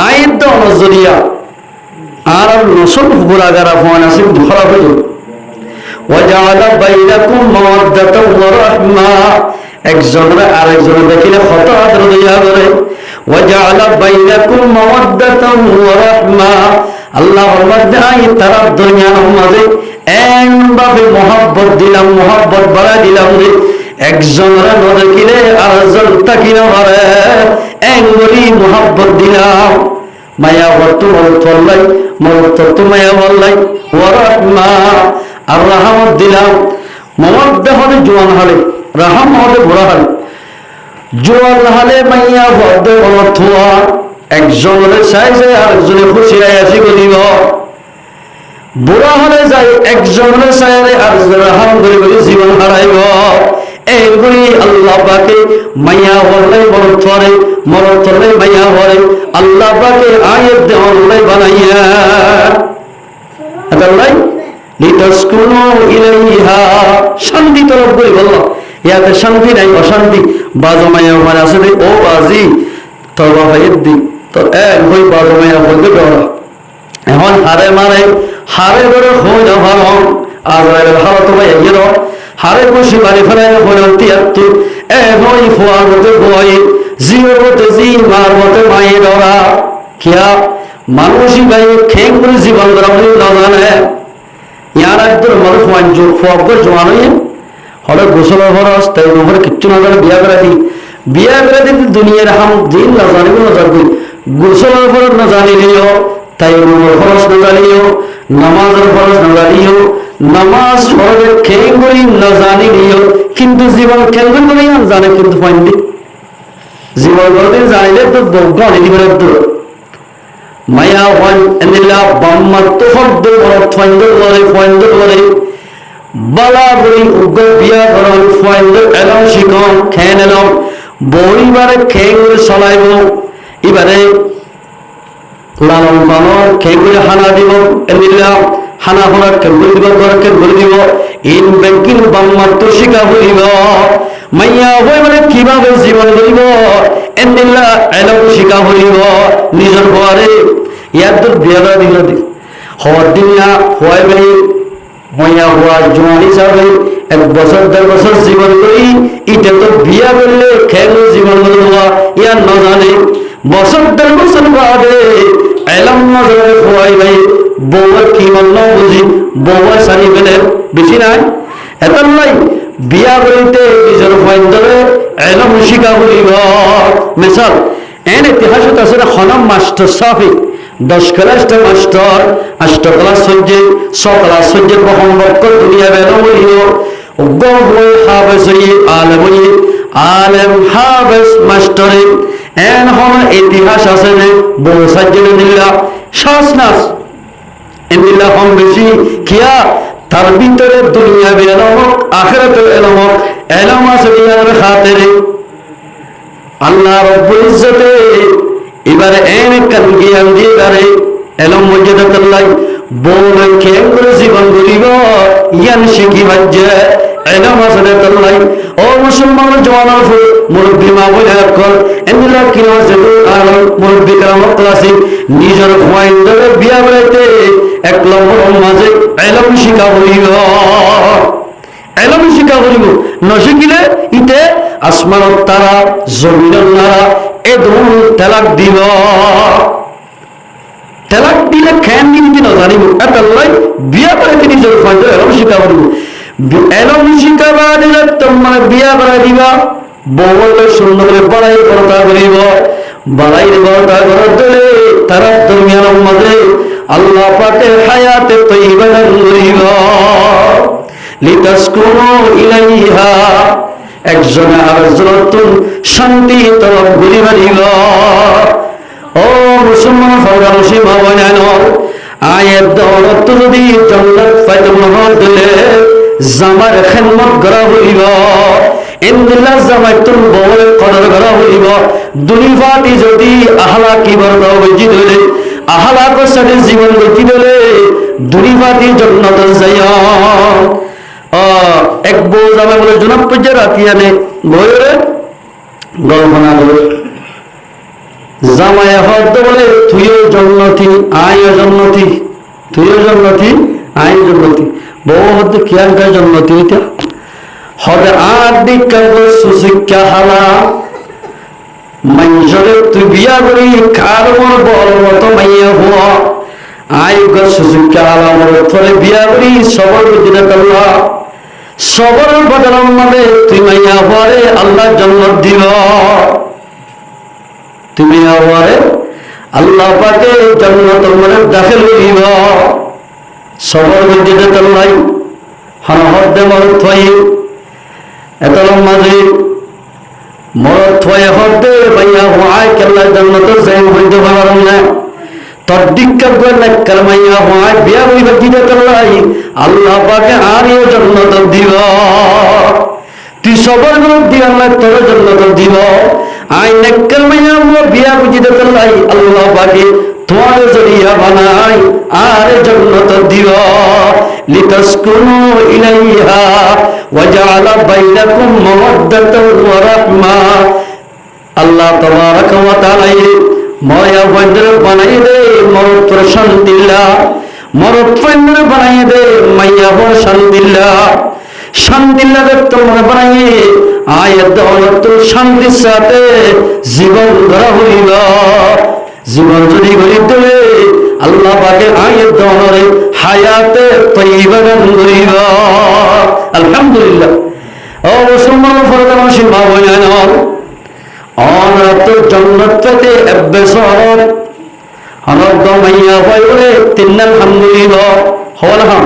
আইন তো নজরিয়া আর নসল গুরাগারা ফোন আছে ধরা হইল ওয়াজাআলা বাইনাকুম মাওয়াদ্দাতাও ওয়া রাহমা একজনের আরেকজনের দেখিলে কত আদর দিয়া করে ওয়াজাআলা বাইনাকুম মাওয়াদ্দাতাও ওয়া রাহমা আল্লাহর মধ্যে তারা দুনিয়ার মাঝে এমনভাবে মহব্বত দিলাম মহব্বত বাড়াই দিলাম রে একজনের ন দেখিলে আরেকজন তাকিয়ে পারে এমনি মহব্বত দিলাম মায়া বর্তু মরতল্লাই মরত মায়া বললাই ওয়ারাহমা আর রাহমত দিলাম মমদ্দে হলে জোয়ান হলে রাহম হলে বুড়া হলে জোয়ান হলে মাইয়া বর্দে মরথুয়া একজনের চাই যায় আরেকজনে খুশি আসি করিব বুড়া হলে যাই একজনের চাইলে আরেকজনের রাহম করে করে জীবন হারাইব এইগুলি আল্লাহ পাকে মাইয়া বললে মরতরে মাইয়া বলে আল্লাহ পাকে আয়াত দেওয়ালে বানাইয়া আল্লাহ লিতাসকুনু ইলাইহা শান্তি তলব করি বলল ইয়াতে শান্তি নাই অশান্তি বাজো মাইয়া মানে আসলে ও বাজি তবা ভাইয়ের দিক তো এক হই বাজো মাইয়া বলতে ডরা এখন হারে মারে হারে ধরে হই না ভালো আর ভালো তোমায় এগিয়ে হারে বসে বাড়ি ফেলায় হইতে একটু এ নই ফোয়ার মতো বই জিওর মতো জি মার মতো মায়ে ডরা কিয়া মানুষই গাই খেং করে জীবন করা বলে না জানে ইয়ার একদম মানুষ মানজোর ফোয়ার জোয়ান হয়ে হলে গোসলের খরচ তাই উপরে কিচ্ছু না জানে বিয়া করে দিই দুনিয়ার হাম দিন না জানিব না জানবি গোসলের খরচ না জানিলেও তাই খরচ না জানিও নামাজের খরচ না জানিও নামাজ পড়ে খেয়ে করি না জানি নিও কিন্তু জীবন খেলবে করে জানে কিন্তু পয়েন্ট জীবন করতে জানিলে তো গণে দিবেন তো মায়া ওয়ান এনিলা বাম্মার তো শব্দ করে পয়েন্ট করে বালা বই উগ্র বিয়া করন পয়েন্ট এলাম শিখন খেয়ে নিলাম বইবারে খেয়ে করে চলাইব এবারে লালন পালন খেয়ে করে হানা দিব এনিলা হানা হনার কেবল দিব ঘরকে বলে দিব ইন ব্যাংকিং বাম্মার তো শিখা হইব মাইয়া হই মানে কিভাবে জীবন করিব এন্দিল্লা এলাম শিখা হইব নিজের ঘরে ইয়ার তো বিয়ারা দিল হওয়ার দিন না হওয়াই বলি মাইয়া হওয়া জোয়ান হিসাবে 1 বছর 1.5 বছর জীবন করি এটা তো বিয়া করলে খেলো জীবন করবো ইয়ার না জানে বছর 1.5 বছর বাদে এলাম না জানে হওয়াই ভাই বউয়ের কি মন বুঝি বউয়ের সারি ফেলে বেশি নাই এত নাই বিয়া করিতে নিজের পয়েন্ট ধরে এলাম শিকা বলিব মিসাল এন ইতিহাসত আছে খনম মাস্টার সাফি 10 ক্লাসটা মাস্টার 8 ক্লাস হইছে 6 ক্লাস হইছে বহন বক্কর দুনিয়া বেলো বলিল গহই হাফেজ হই আলেম হাফেজ মাস্টারে এন হন ইতিহাস আছে নে বড় সাজ্জেন দিল্লা শাসনাস ইন্দিল্লা হম বেশি কিয়া তার ভিতরে দুনিয়া বেলো আখিরাতের এলম এলম আছে ইয়ার খাতিরে আল্লাহ রব্বুল ইজ্জতে এবারে এক কান জ্ঞান দিয়ে গারে এলম মর্যাদাতুল্লাহ বল কেন্দ্র জীবন গরিব জ্ঞান শিখি বাজ্যে এলম আসদাতুল্লাহ ও মুসলমান জওয়ান মুরব্বি মা বলে কর এন্দিলা কিনো যেন আর মুরব্বি কাম ক্লাসে নিজের ফাইন্ডারে বিয়া বাড়াইতে এক নম্বর মাঝে এলম শিখা হইল এলম শিখা হইল নশিকিলে ইতে আসমানত তারা জমিনের নারা এ ধরুন তালাক দিব তালাক দিলে খেন কিন্তু না জানিব এটাই বিয়া করে তিনি নিজের ফাইন্ডার এলম শিখা হইল এলম শিখা দিলে তোমার বিয়া করা দিবা বউলে সুন্দর করে বাড়াই বড়তা করিব বাড়াই বড়তা করার দিলে তারা দুনিয়ার মাঝে আল্লাহ পাকের হায়াতে তৈবা দান করিব লিতাসকুনু ইলাইহা একজনে আরেকজনের শান্তি তলব করিবা দিব ও মুসলমান ফরমান সীমা বানানো আয়ের দৌলত যদি জান্নাত পাইতে মহল দিলে জামার খেদমত করা হইব ইন্দিল্লাহ জামাই তুল বউয়ের কদর করা হইব দুনিয়াটি যদি আহলা কি বর্তা হইজি দিলে আহলা সাথে জীবন গতি দিলে দুনিয়াটি জান্নাত যাইয়া এক বউ জামাই বলে জনাব পূজা রাতি আনে বউরে গল্পনা করে জামাই হদ বলে তুইও জন্নতি আয়ও জন্নতি তুইও জন্নতি আয় জন্নতি বউ হদ কিয়াঙ্কা জন্নতি হইতা হদে আদি কাগজ সুশিক্ষা হালা মঞ্জরে তুই বিয়া করি কার মন বল মতো মাইয়া হওয়া আই গো সুশিক্ষা হালা মর থরে বিয়া করি সবর দিনে আল্লাহ সবর বদলার মানে তুই মাইয়া হওয়ারে আল্লাহ জান্নাত দিব তুমি হওয়ারে আল্লাহ পাকে জান্নাত মনে দাখিল করিব সবর দিনে আল্লাহ হনহদ মর থই এতলম মাঝে মরদ থয়ে হতে মাইয়া হওয়ায় কেল্লা জান্নাত যাই হইতে পারলাম না তোর দিক্কা করে না কারমাইয়া হওয়ায় বিয়া হইবে দিতে করলাই আল্লাহ পাকে আর এই জান্নাত দিব তুই সবার গুলো দিয়ে আল্লাহ তোর জান্নাত দিব আই নেককার মাইয়া বিয়া বুঝিতে করলাই আল্লাহ পাকে তোমার জড়িয়া বানাই আর জান্নাত দিব লিতাসকুনু ইলাইহা ওয়াজআলা বাইনাকুম মাওয়াদ্দাতাও ওয়া রাহমা আল্লাহ তাবারাকা ওয়া তাআলা মায়া বন্ধর বানাই দে মরদ শান্তিল্লাহ মরদ বন্ধর বানাই দে মাইয়া বর শান্তিল্লাহ শান্তিল্লাহ তোমার বানাই আয়াত দৌলত শান্তির সাথে জীবন ধরা হইব জীবন যদি গরিব দিলে আল্লাহ পাকে আয়াত দৌলরে হায়াতে তৈবা দান করিব আলহামদুলিল্লাহ ও মুসলমান ফরমান সীমা বয়ান অনাত জান্নাত পেতে এবছর অনদ মাইয়া হইলে তিন আলহামদুলিল্লাহ হলহাম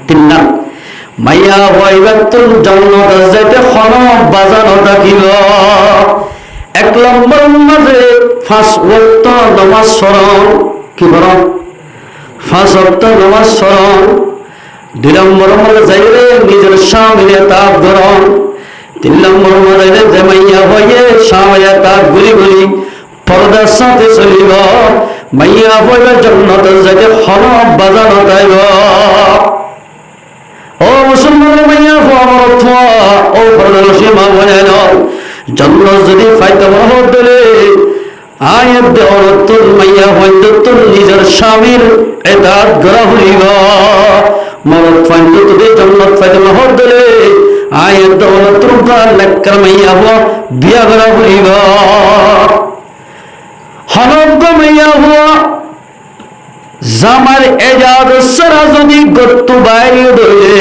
তিন মাইয়া হইবাতুল জান্নাত যেতে খন বাজানো থাকিব এক নম্বর মাঝে 5 ওয়াক্ত নামাজ স্মরণ কি বড় 5 ওয়াক্ত নামাজ স্মরণ 2 নম্বর মাঝে যাইলে নিজের স্বামীর তাপ গ্রহণ 3 নম্বর মাঝে যে মাইয়া হইয়ে স্বামীর তাপ গুলি গুলি পর্দার সাথে চলিব মাইয়া হইবে জান্নাত যেতে খন বাজানো থাকিব ও মুসলমান মাইয়া ফরত ও ফরদশি মা বলেন জান্নাত যদি ফায়দা মহৎ দিলে আয়াত দেওয়াত মাইয়া হইত নিজের স্বামীর ইতাআত করা হইব মরদ ফায়দা যদি জান্নাত ফায়দা মহৎ দিলে আয়াত দেওয়াত রূপা নেককার মাইয়া হওয়া বিয়া করা হইব হনজ্ঞ মাইয়া হওয়া জামার এজাদ সারা যদি গত্তু বাইরে দইলে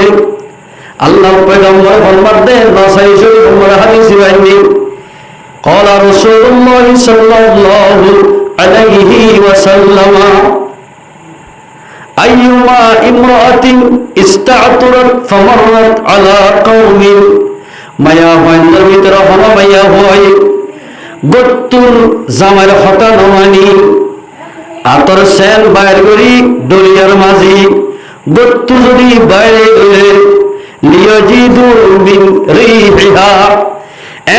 আল্লাহ পয়গম্বর ফরমাতে নাসাই শরীফ হাদিস বাহিনী قال رسول الله صلى الله আলাইহি ওয়াসাল্লাম আইয়ুমা ইমরাতিন ইস্তা'তুরাত ফামাররাত আলা কওমিন মায়া হইন্দের ভিতরে হলো মায়া হয় গত্তুর জামার হতা নমানি আতর সেন বাইর করি দলিয়ার মাঝি গত্তু যদি বাইরে গেলে লিয়াজিদু মিন রিহিহা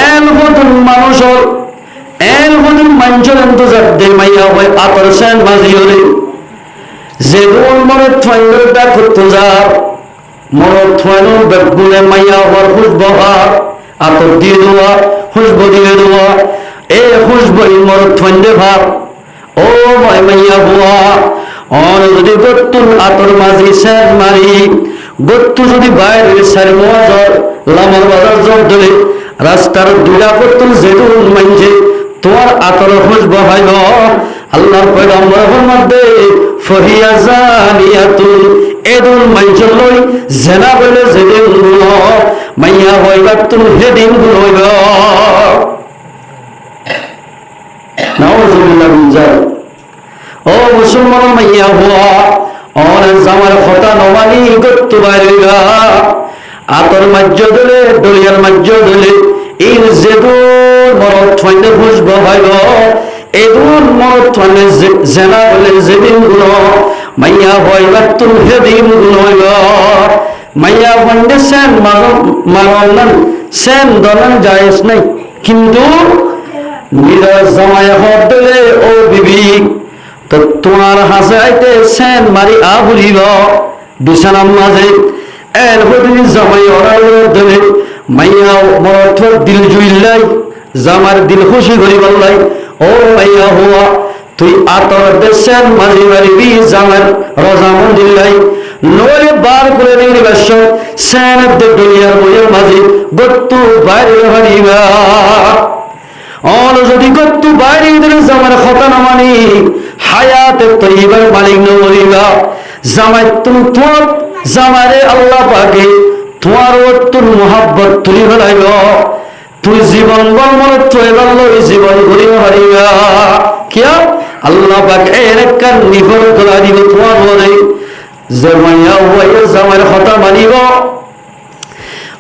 এল হদুন মানুষর এল হদুন মানুষের ইন্তজার দে মাইয়া হয় আতর সেন মাঝি হলে যেগুন মনে ঠান্ডার ডাক করতে যা মরদ থানো বেগুনে মাইয়া হওয়ার খুশব হওয়ার আতর দিয়ে দেওয়া খুশব দিয়ে দেওয়া এ খুশবই মরদ ঠান্ডে ভাব ও ভাই মাইয়া হওয়া অন যদি গত্তুন আতর মাঝি স্যার মারি গত্তু যদি বাইরে স্যার মজর লামার বাজার জল ধরে রাস্তার দুলা গত্তুন যেগুন মাইছে তোমার আতর খুশব হইব আল্লাহর পয়গম্বর ফরমাতে ফহিয়া জানিয়াতুন এদুল মাইজল লই জেনা বলে যেদিন গুলো মাইয়া হইবা তুন হেদিন গুলো হইব নাউযুবিল্লাহ মিন যালিক ও মুসলমান মাইয়া হওয়া অন জামার কথা নমানি গত্তু বাইরেগা আতর মাজ্জ দলে দলিয়ার মাজ্জ দলে ইন যেদুল মরদ ঠান্ডে খুশব হইব এদুন মরদ ঠান্ডে জেনা বলে যেদিন গুলো মাইয়া হইবা তুন হেদিন গুলো হইব মাইয়া হইন্ডে সেন মানন সেন দলন জায়েজ নাই কিন্তু নিরা জামায় হদ দলে ও বিবি তো তোমার হাসে আইতে সেন মারি আবুলিব বিছানার মাঝে এর হদি জামাই ওরাল দলে মাইয়া মরদ দিল জুইলাই জামার দিল খুশি করি বললাই ও মাইয়া হুয়া তুই আতর দেশের মাঝে মারিবি জামার রোজা মন্দিল্লাই নইলে বার করে নিয়ে বাস সেন দুনিয়ার বইয়ের মাঝে গত্তু বাইরে হারিবা অন যদি গত্তু বাইরে দিলে জামার কথা না মানি হায়াতে তৈবার মালিক নবরিবা জামাই তুমি তোমার জামারে আল্লাহ পাকে তোমার তোর মোহাব্বত তুলি ফেলাইব তুই জীবন বল মনে তৈবার লই জীবন ঘুরিয়ে হারিবা কিয়া আল্লাহ পাক এরকার নিভর করা দিব তোমার বলে যে মাইয়া হইয়া জামার কথা মানিব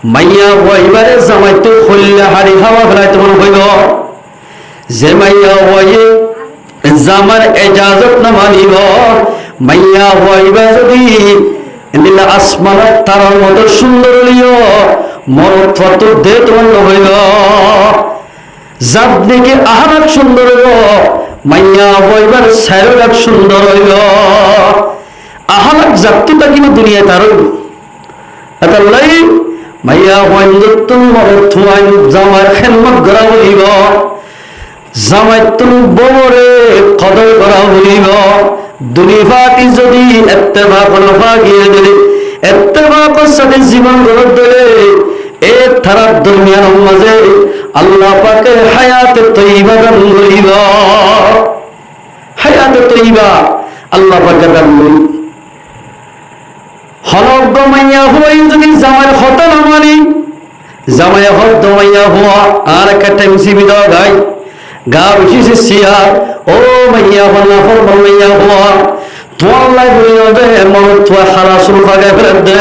মাইয়া হইবারে জামাই তো খল্লা হারি হাওয়া ফেলাই তোমার হইব যে মাইয়া হইয়ে জামার এজাজত না মানিব মাইয়া হইবা যদি নীলা আসমানের তারার মতো সুন্দর হইও মরদ ফত দে তোমার হইব যার দিকে আহার সুন্দর হইব মাইয়া হইবার স্যারের সুন্দর হইব আহালাক জাতিটা কিন্তু দুনিয়ায় তার এতাল্লাই মাইয়া হইন্দুন মরদ হইন জামার খেদমত করা হইব জামাই তুন বরে কদর করা হইব দুনিয়াটি যদি ইত্তেবা করবা গিয়ে দিলে ইত্তেবা করতে জীবন গড়ে দিলে এ থারার দুনিয়ার মাঝে আল্লাহ পাকে হায়াতে তৈবা দান করিব হায়াতে তৈবা আল্লাহ পাকে দান করিব হলক মাইয়া হই যদি জামাই হতা না মানি জামাই হত মাইয়া হওয়া আর একটা টাইমসিবি দাও গাই গা বেশি সিয়া ও মাইয়া হল্লা ফর মাইয়া হওয়া তোমার লাই বলিও দে মন তোয়া খালা শুরু ফাগে ফেরত দে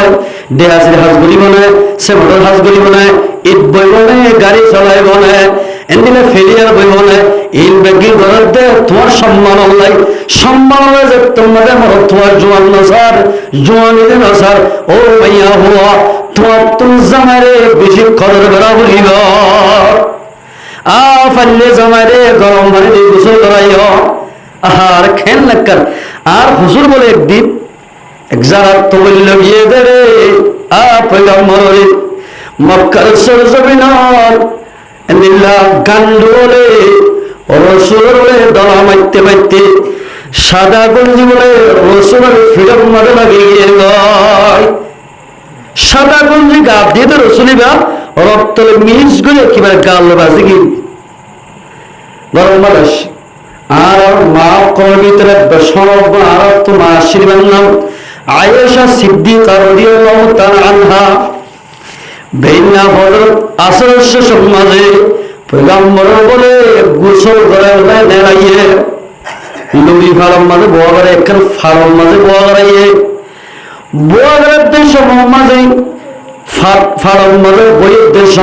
দেহাসির হাজ গলিব না সে মোটর হাজ গলিব না ঈদ বইব না গাড়ি চলাইব না এদিনে ফেরিয়ার বইব না ইন বেগির ঘরের দে তোমার সম্মান অল্লাই সম্মান অল্লাই যে তোমাদের মরদ তোমার জোয়ান নসার জোয়ানিতে নসার ও মাইয়া হওয়া তোমার তুমি জামাইরে বেশি খরচ করা বলিব ফাল্লে জামাইরে গরম পানি দিয়ে গোসল করাইও আর খেল লাগার আর হুজুর বলে একদিন এক জায়গা তো বলল গিয়ে দে রে পয়গম্বরে মক্কার সরজমিনার নিল্লা গান্ডুলে রসুলের বলে দলা মারতে মারতে সাদা গঞ্জি বলে রসুলের ফিরত মারে লাগিয়ে গিয়ে গয় সাদা গঞ্জি গাপ দিয়ে তো রসুলিবা রক্তলে মিস করে কিভাবে গাল বাজে গিয়ে গরম বাতাস আর মা কবিতার দশম আর তো মা শ্রীমান নাম আয়েশা সিদ্দিকা রাদিয়াল্লাহু তাআলা আনহা বেইনা হযরত আসর সমাজে পয়গম্বর বলে গোসল করার দাঁড়িয়ে লুড়ি ফাড়ার মাঝে বোয়া করে একখান ফাড়ার মাঝে বোয়া করাইয়ে বোয়া করার দেশ মাঝে ফাড়ার মাঝে বইয়ের দেশ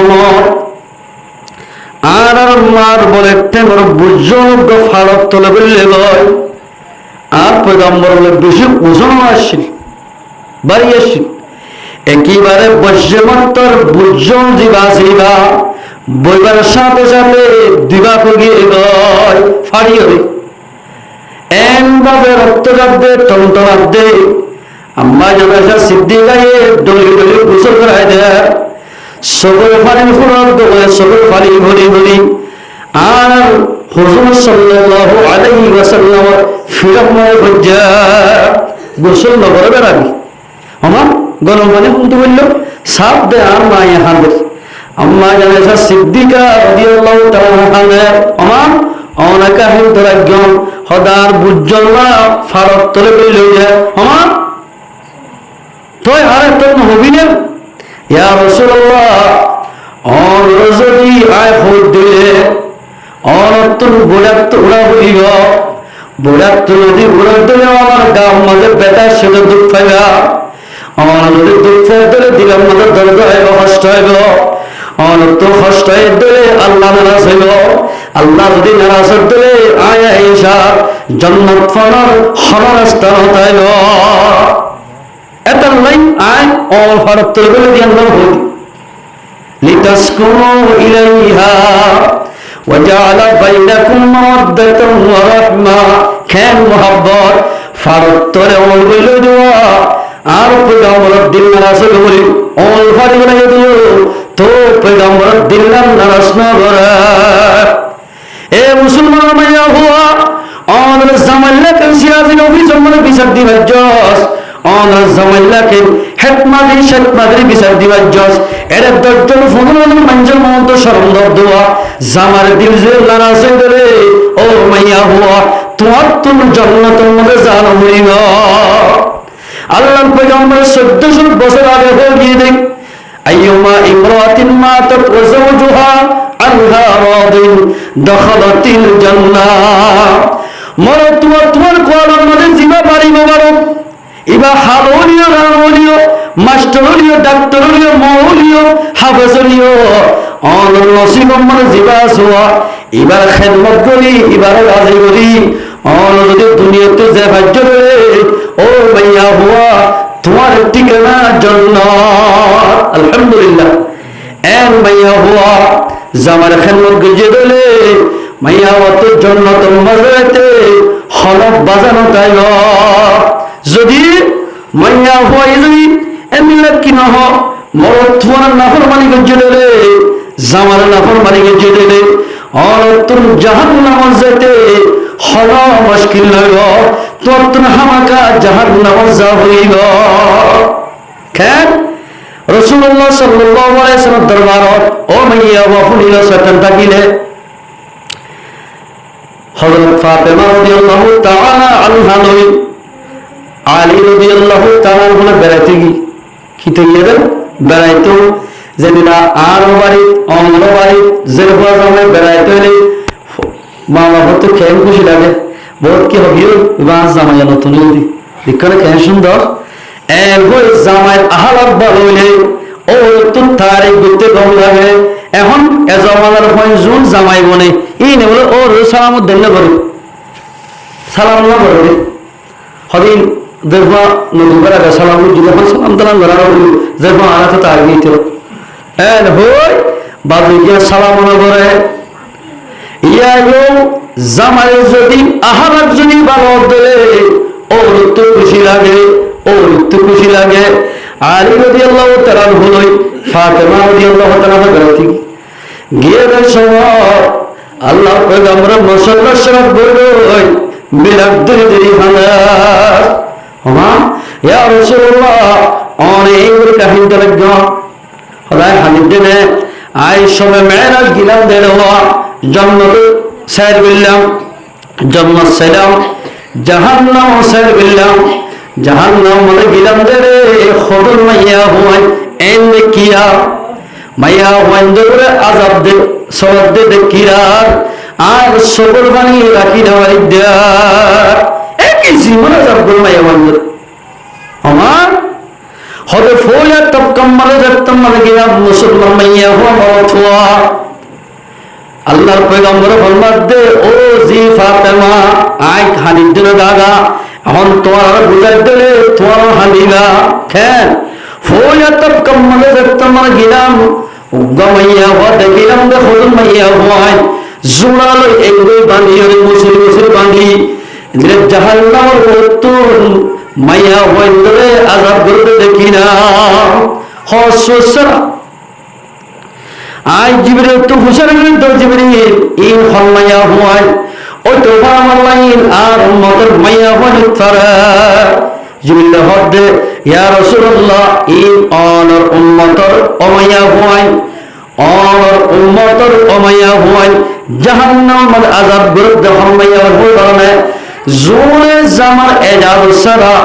আর মার বলে টেমর বুঝযোগ্য ফাড়ক তোলে বললে গয় আর পয়গম্বর বলে বেশি ওজন আসছিল বাড়ি আসছিল একেবারে বৈশ্যমত্তর বুঝজন দিবা সিবা বইবার সাথে সাথে দিবা কগিয়ে গয় ফাড়ি হবে এন ভাবে রক্তচাপ দে টনটনাপ দে আম্মা জানাজা সিদ্দিকায়ে ডলি ডলি গোসল করায় দেয় সবর ফাড়ি ফুরত দোলে সবর ফাড়ি ভরি ভরি আর হুজুর সাল্লাল্লাহু আলাইহি ওয়াসাল্লাম ফিরাময়ে হজ্জা গোসল নগরে বেরাবি আমার গরম পানি বলতে বলল সাপ দে আর মায়ে হাঁদে আম্মা জানাজা সিদ্দিকা রাদিয়াল্লাহু তাআলা আনহা আমার অনেকা হিন্দরাজ্ঞম হদার বুজ্জল্লা ফারত তোলে বলল আমার তোই আরে তোর হবি না ইয়া রাসূলুল্লাহ অন রজদি আয় হই দিলে অনতুন বুড়াত উড়া হইব বুড়াত নদী উড়া দিলে আমার গাম মাঝে বেটা সেটা দুঃখ পাইবা আমার নদী দুঃখ দিলে দিলাম মাঝে দরদ হইব কষ্ট হইব অনত কষ্ট হয়ে দিলে আল্লাহ নারাজ হইব আল্লাহ যদি নারাজ দিলে আয় ঈশা জান্নাত ফানার হরাস্তা হতাইব এত লাই আয় অল ফারত তোলে বলে দিয়ে আল্লাহ হই লিতাসকুনু ইলাইহা وجعل بينكم مودة ورحمة كان محبت فرد তোলে অল বইল দোয়া আর পয়গম্বর দিন নারাজ বলি অল ফাড়ি বলে দিও তো পয়গম্বর দিন নারাজ না করে এ মুসলমান মাইয়া হুয়া অন জামাল্লাকে সিরাজিন অভিযোগ মানে বিচার দিবার জস অন জামাল্লাকে হেকমাদি শেকমাদি বিচার দিবার জস এর দর্জন ফুলন মঞ্জুর মন্ত শরমদর দোয়া জামার দিল যে নারাজ করে ও মাইয়া হুয়া তোমার তুম জান্নাতের মধ্যে জান হইব আল্লাহর পয়গম্বর 1400 বছর আগে বলে দেন আইয়ুমা ইমরাতিন মাতাত ওয়া যাওজুহা আনহা রাদিন দখালাতিল জান্নাহ মরো তোমার কোয়ালার মধ্যে জিবা বাড়ি মোবারক ইবা হালুলিও রাউলিও মাস্টারলিও ডাক্তারলিও মৌলিও হাফেজলিও অন নসিব মানে জিবা সোয়া এবার খেদমত করি এবার রাজি করি অন যদি দুনিয়াতে যে ভাগ্য রে ও মাইয়া হুয়া তোমার ঠিকানা জান্নাত আলহামদুলিল্লাহ এন মাইয়া হুয়া জামার খেদমত গজে দিলে মাইয়া অত জান্নাত মজরাতে হলক বাজানো তাইল যদি মাইয়া হুয়া যদি এমনি কি না হ মর তোমার নাফরমানি গজে দিলে জামার নাফরমানি গজে দিলে অনতুন জাহান্নাম যেতে হলো মুশকিল হইব তোর হামাকা জাহান্নাম যা হইব কেন রাসূলুল্লাহ সাল্লাল্লাহু আলাইহি ওয়াসাল্লাম দরবারত ও মাইয়া ওয়াফুলিলা সাতান থাকিলে হযরত ফাতেমা রাদিয়াল্লাহু তাআলা আনহা নই আলী রাদিয়াল্লাহু তাআলা বলে বেড়াইতে কি তৈরি বেড়াইতো যেদিনা আর বাড়ি অন্য বাড়ি যে জামে বেড়াইতে হলে মা বাবা তো খেয়ে খুশি লাগে বহুত কি হবিও বাস জামাই নতুন দিকরে খেয়ে সুন্দর এরপর জামাই আহালাত ভালো হইলে ও তো তারিখ ঘুরতে কম লাগে এখন এজমানার হয় জুন জামাই বনে ই নে বলে ও সালাম ধন্য করে সালাম না করে হদিন দেখবা নদী বেড়াবে সালাম যখন সালাম তালাম বেড়ানো বলি দেখবা আনা তো তার গিয়েছিল এন হই বাবু গিয়া সালাম না করে ইয়াগো জামাই যদি আহারাত যদি ভালো দিলে ও তো খুশি লাগে ও তো খুশি লাগে আলী রাদিয়াল্লাহু তাআলা হলই ফাতেমা রাদিয়াল্লাহু তাআলা বেরাতি গিয়ে সময় আল্লাহ পয়গম্বর মুসাল্লাহ শরীফ বলই মিলাদ দেরি হানা ওমা ইয়া রাসূলুল্লাহ অনেক কাহিনী লাগলো খোদায় হাদিস দেনে আয়েশা মেরাজ গিলাম দেওয়া জান্নাত সাইর বিল্লাম জান্নাত সালাম জাহান্নাম সাইর বিল্লাম জাহান্নাম মানে গিলাম দেরে খদর মাইয়া হয় এন কিয়া মাইয়া হয় দরে আযাব দে সওয়াদ দে কিরার আর সবর পানি রাখি দেওয়াই দেয়া একই জীবনে যাব মাইয়া বন্ধু আমার হবে ফোলা তব কম্মালে যাত্তম মানে গিয়া মুসলমান মাইয়া হওয়া মরথুয়া আল্লাহর পয়গম্বর ফরমাত দে ও জি ফাতেমা আই হানির দিন দাদা এখন তোমার বুঝাই দিলে তোমার হানিবা কেন ফোলা তব কম্মালে যাত্তম মানে গিলাম উগ্গমাইয়া হওয়া দেখিলাম দে হলুন মাইয়া হওয়ায় জোড়ালো এগুলো বাঁধি ওই মুসলিম মুসলিম বাঁধি দিলে জাহান্নামের মৃত্যুর মাইয়া হওয়ায় ধরে আজাব করতে দেখি না হসা আই জিবরিল তো হুসার তো জিবরিল ইন হল মাইয়া হওয়ায় ওই তো ফামালাইন আর উম্মতের মাইয়া হওয়ায় তারা জিবরিল হদে ইয়া রাসূলুল্লাহ ইন অনর উম্মতের অমাইয়া হওয়ায় और उम्मतर ओमैया हुआ जहन्नम मद अज़ाब गुरुद हम्मैया हुआ ने जोरे जामार एजाब सरा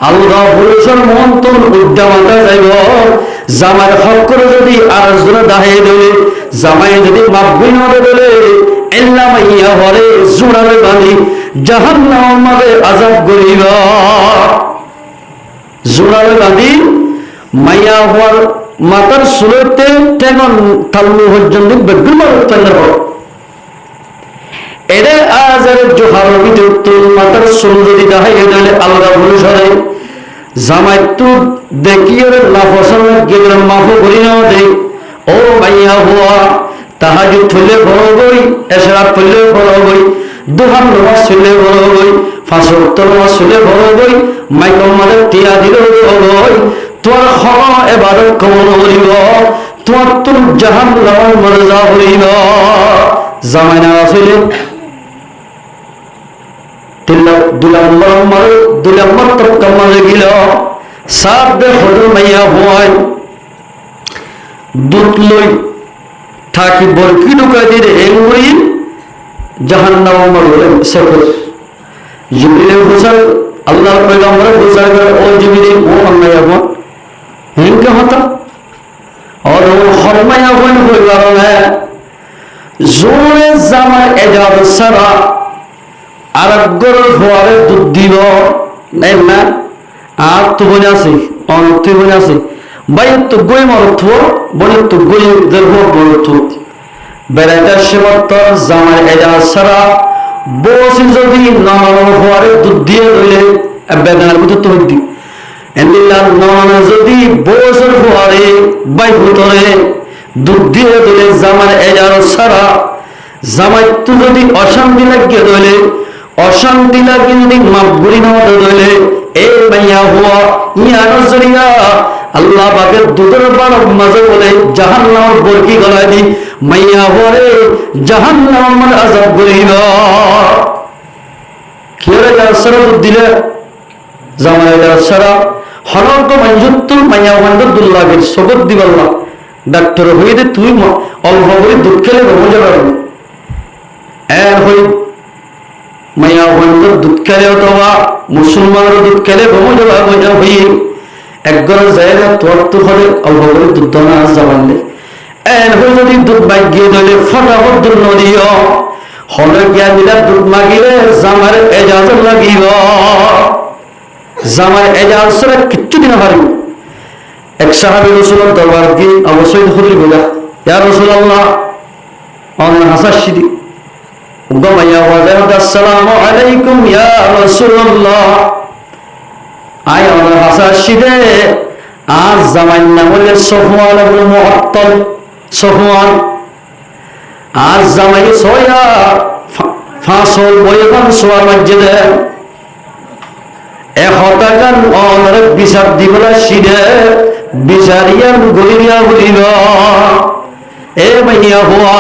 আল্লাহ পুরুষের মন্তন উদ্যমতা যাইব জামার হক করে যদি আরজুন দাহে দিলে জামাই যদি মাফবিন হবে বলে ইল্লা মাইয়া হরে জুড়াবে বানি জাহান্নাম মদে আযাব করিব জুড়াবে বানি মাইয়া হওয়ার মাতার সুলতে তেমন তাল্লু পর্যন্ত বেগুমার উত্তর এরে আজারে জোহার বিদ্যুৎ মাতার সুল যদি দাহাই গেলে আলাদা ভুলসরে জামাই তু দেখিয়ে লাফসন গেলে মাফু করি না দে ও মাইয়া হওয়া তাহাজুদ ফুলে বড়বই এশরাত ফুলে বড়বই দুহান নামাজ ফুলে বড়বই ফাঁসর উত্তর নামাজ ফুলে বড়বই মাইকম মালে টিয়া দিলে বড়বই তোর ক্ষমা এবারে কমন করিব তোর তোর জাহান্নামের মর্যাদা করিব জামাই না আসলে দুলাম্বর তোর কমলে গিল সাত বে হদর মাইয়া হওয়ায় দুধ লই থাকি বরকি ঢুকাই দিয়ে এঙ্গুরি জাহান্নামের মর্যাদা সফর জিবরিল হুসার আল্লাহর পয়গম্বর হুসার ও জিবরিল ও মাইয়া হওয়া इनका होता और वो हरमाया हुआ कोई कारण है जोरे जामा एजाब सरा आरगर फुआरे दुद्दीव नहीं ना आप तो बना से और तो बना से भाई तो गोई मरथो बोले तो गोई दरहो मरथो बेरादा शिवत जामा एजाब सरा बोसी जदी नाम फुआरे दुद्दीव ले अबेदार को तो दी এন্দিলার নন যদি বছর পরে বাই ভিতরে দুধ দিয়ে দিলে জামার এজার সারা জামাই তু যদি অশান্তি লাগিয়ে দিলে অশান্তি লাগিয়ে যদি মাফগুরি না দিলে এ মাইয়া হওয়া ইয়া নজরিয়া আল্লাহ পাকের দুধের বড় মাঝে বলে জাহান্নামের বরকি গলায় দি মাইয়া হরে জাহান্নামের আযাব করিব কি রে সারা দুধ দিলে জামার এজার সারা হনক মঞ্জুতুল মাইয়া ওয়ান্দাদুল্লাহের সবত দিবাল্লাহ ডাক্তার হইতে তুই অল্প করে দুধ খেলে মজা পাবি এর হই মাইয়া ওয়ান্দার দুধ খেলে অথবা মুসলমানের দুধ খেলে মজা মজা হই একবার জায়গা তোর তো হলে অল্প করে দুধ না যাবালে এর হই যদি দুধ বাইগিয়ে দিলে ফটাফট দুধ নদিও হলে গিয়া দিলা দুধ মাগিলে জামার এজাজত লাগিব জামার এজাজ ছাড়া কিচ্ছু দিনা পারিব এক সাহাবী রাসূলের দরবার কি অবশ্যই খুলি বলা ইয়া রাসূলুল্লাহ অন হাসাশিদি উগমাইয়া ওয়াজাদ আসসালামু আলাইকুম ইয়া রাসূলুল্লাহ আয় অন হাসাশিদে আজ জামাই নাম হলো সফওয়ান ইবনে মুআত্তাল সফওয়ান আজ জামাই সোয়া ফাসল বয়বান সোয়া মসজিদে হতাকান অনরে বিচার দিবলা সিদে বিচারিয়ান গরিয়া হইল এ মাইয়া হওয়া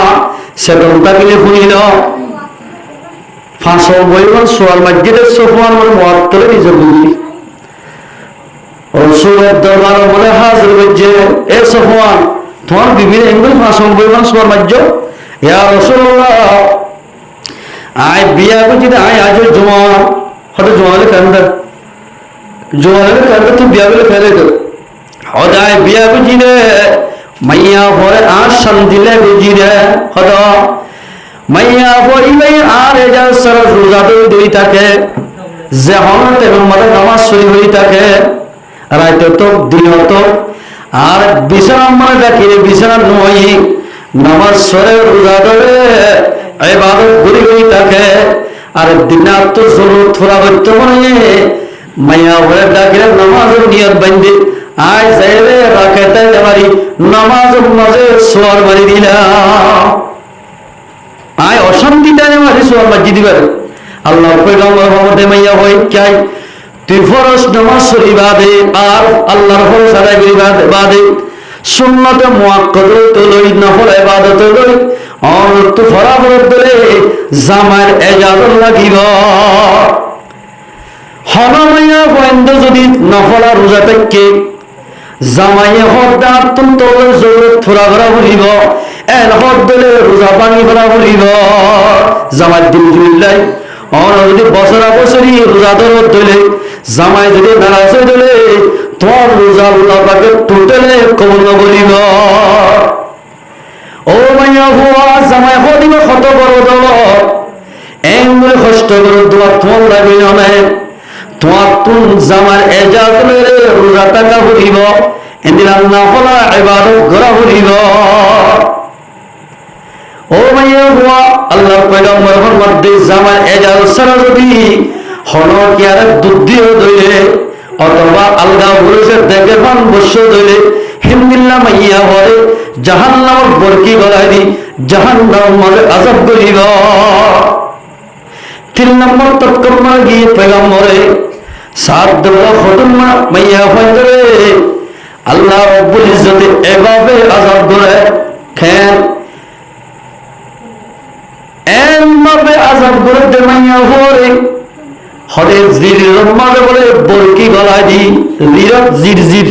সেরকম তাকিলে হইল ফাঁসো বইবন সোয়াল মসজিদের সফওয়ান মুআত্তাল নিজে বলি রাসূলের দরবারে বলে হাজির হইছে এ সফওয়ান তোমার বিবির এঙ্গুল ফাঁসো বইবন সোয়াল মসজিদ ইয়া রাসূলুল্লাহ আই বিয়া কইতে আই আজ জুমা হঠাৎ জুমালে কান্দা জোয়ারের কারণে তুই বিয়া বলে ফেলে দে হদায় বিয়া বুঝি রে মাইয়া পরে আর শান্তি লে বুঝি রে হদ মাইয়া হইবে আর এজাজ সারা রোজা দুই থাকে যে হনতে মানে নামাজ শুরু হই থাকে রাইতে তো দিন তো আর বিছানা মানে ডাকি বিছানা নয় নামাজ সরে রোজা ধরে ইবাদত করি হই থাকে আর দিনাত তো জরুর থোড়া করতে মানে মাইয়া হয়ে ডাকিলে নামাজের নিয়ত বান্ধে আজ যাইবে রাখাতে যাবারি নামাজ মাঝে সোয়ার মারি দিলাম আয় অশান্তিটা মারি সোয়ার মারি দিবার আল্লাহ পয়গম্বর মোহাম্মদ মাইয়া হই চাই তুই ফরজ নামাজ পড়ি বাদে আর আল্লাহর ফরজ আদায় করি বাদে সুন্নাতে মুআক্কাদ তো লই নফল ইবাদত লই আর তো ফরজ দলে জামার ইজাজত লাগিব হনমাইয়া বন্ধ যদি নফল রোজা থাকে জামাইয়ে হদাত তো জরুরত থোড়া করা হইব এর হদ দলে রোজা পানি করা হইব জামাত দিন জুলাই আর যদি বছরা বছরই রোজা ধরে দিলে জামাই যদি নারাজ হয়ে দিলে তোমার রোজা আল্লাহ পাকে টোটালে কবুল করিব ও মাইয়া হুয়া জামাই হদিব কত বড় দল এমনি কষ্ট করে দোয়া তোমার লাগবে না তোমার তুম জামার এজাজ মেরে রোজা টাকা হইব এদিন আল্লাহ ফলা ইবাদত করা হইব ও মাইয়া হুয়া আল্লাহর পয়গম্বর মোহাম্মদ জামার এজাজ ছাড়া যদি হন কি আর দুধ দিয়ে দইলে অথবা আলগা পুরুষের দেখে পান বস্য দইলে হিমদিল্লা মাইয়া হরে জাহান্নামর বরকি গলায় দি জাহান্নাম মাঝে আযাব করিব 3 নম্বর তৎকর্মা গিয়ে পয়গম্বরে সাত দল ফটুন মাইয়া হরে আল্লাহ রব্বুল ইজ্জতে এভাবে আযাব করে খেন এমভাবে আযাব করে দে মাইয়া হরে হরে জিরর মাঝে বলে বরকি গলায় দি জিরত জিরজির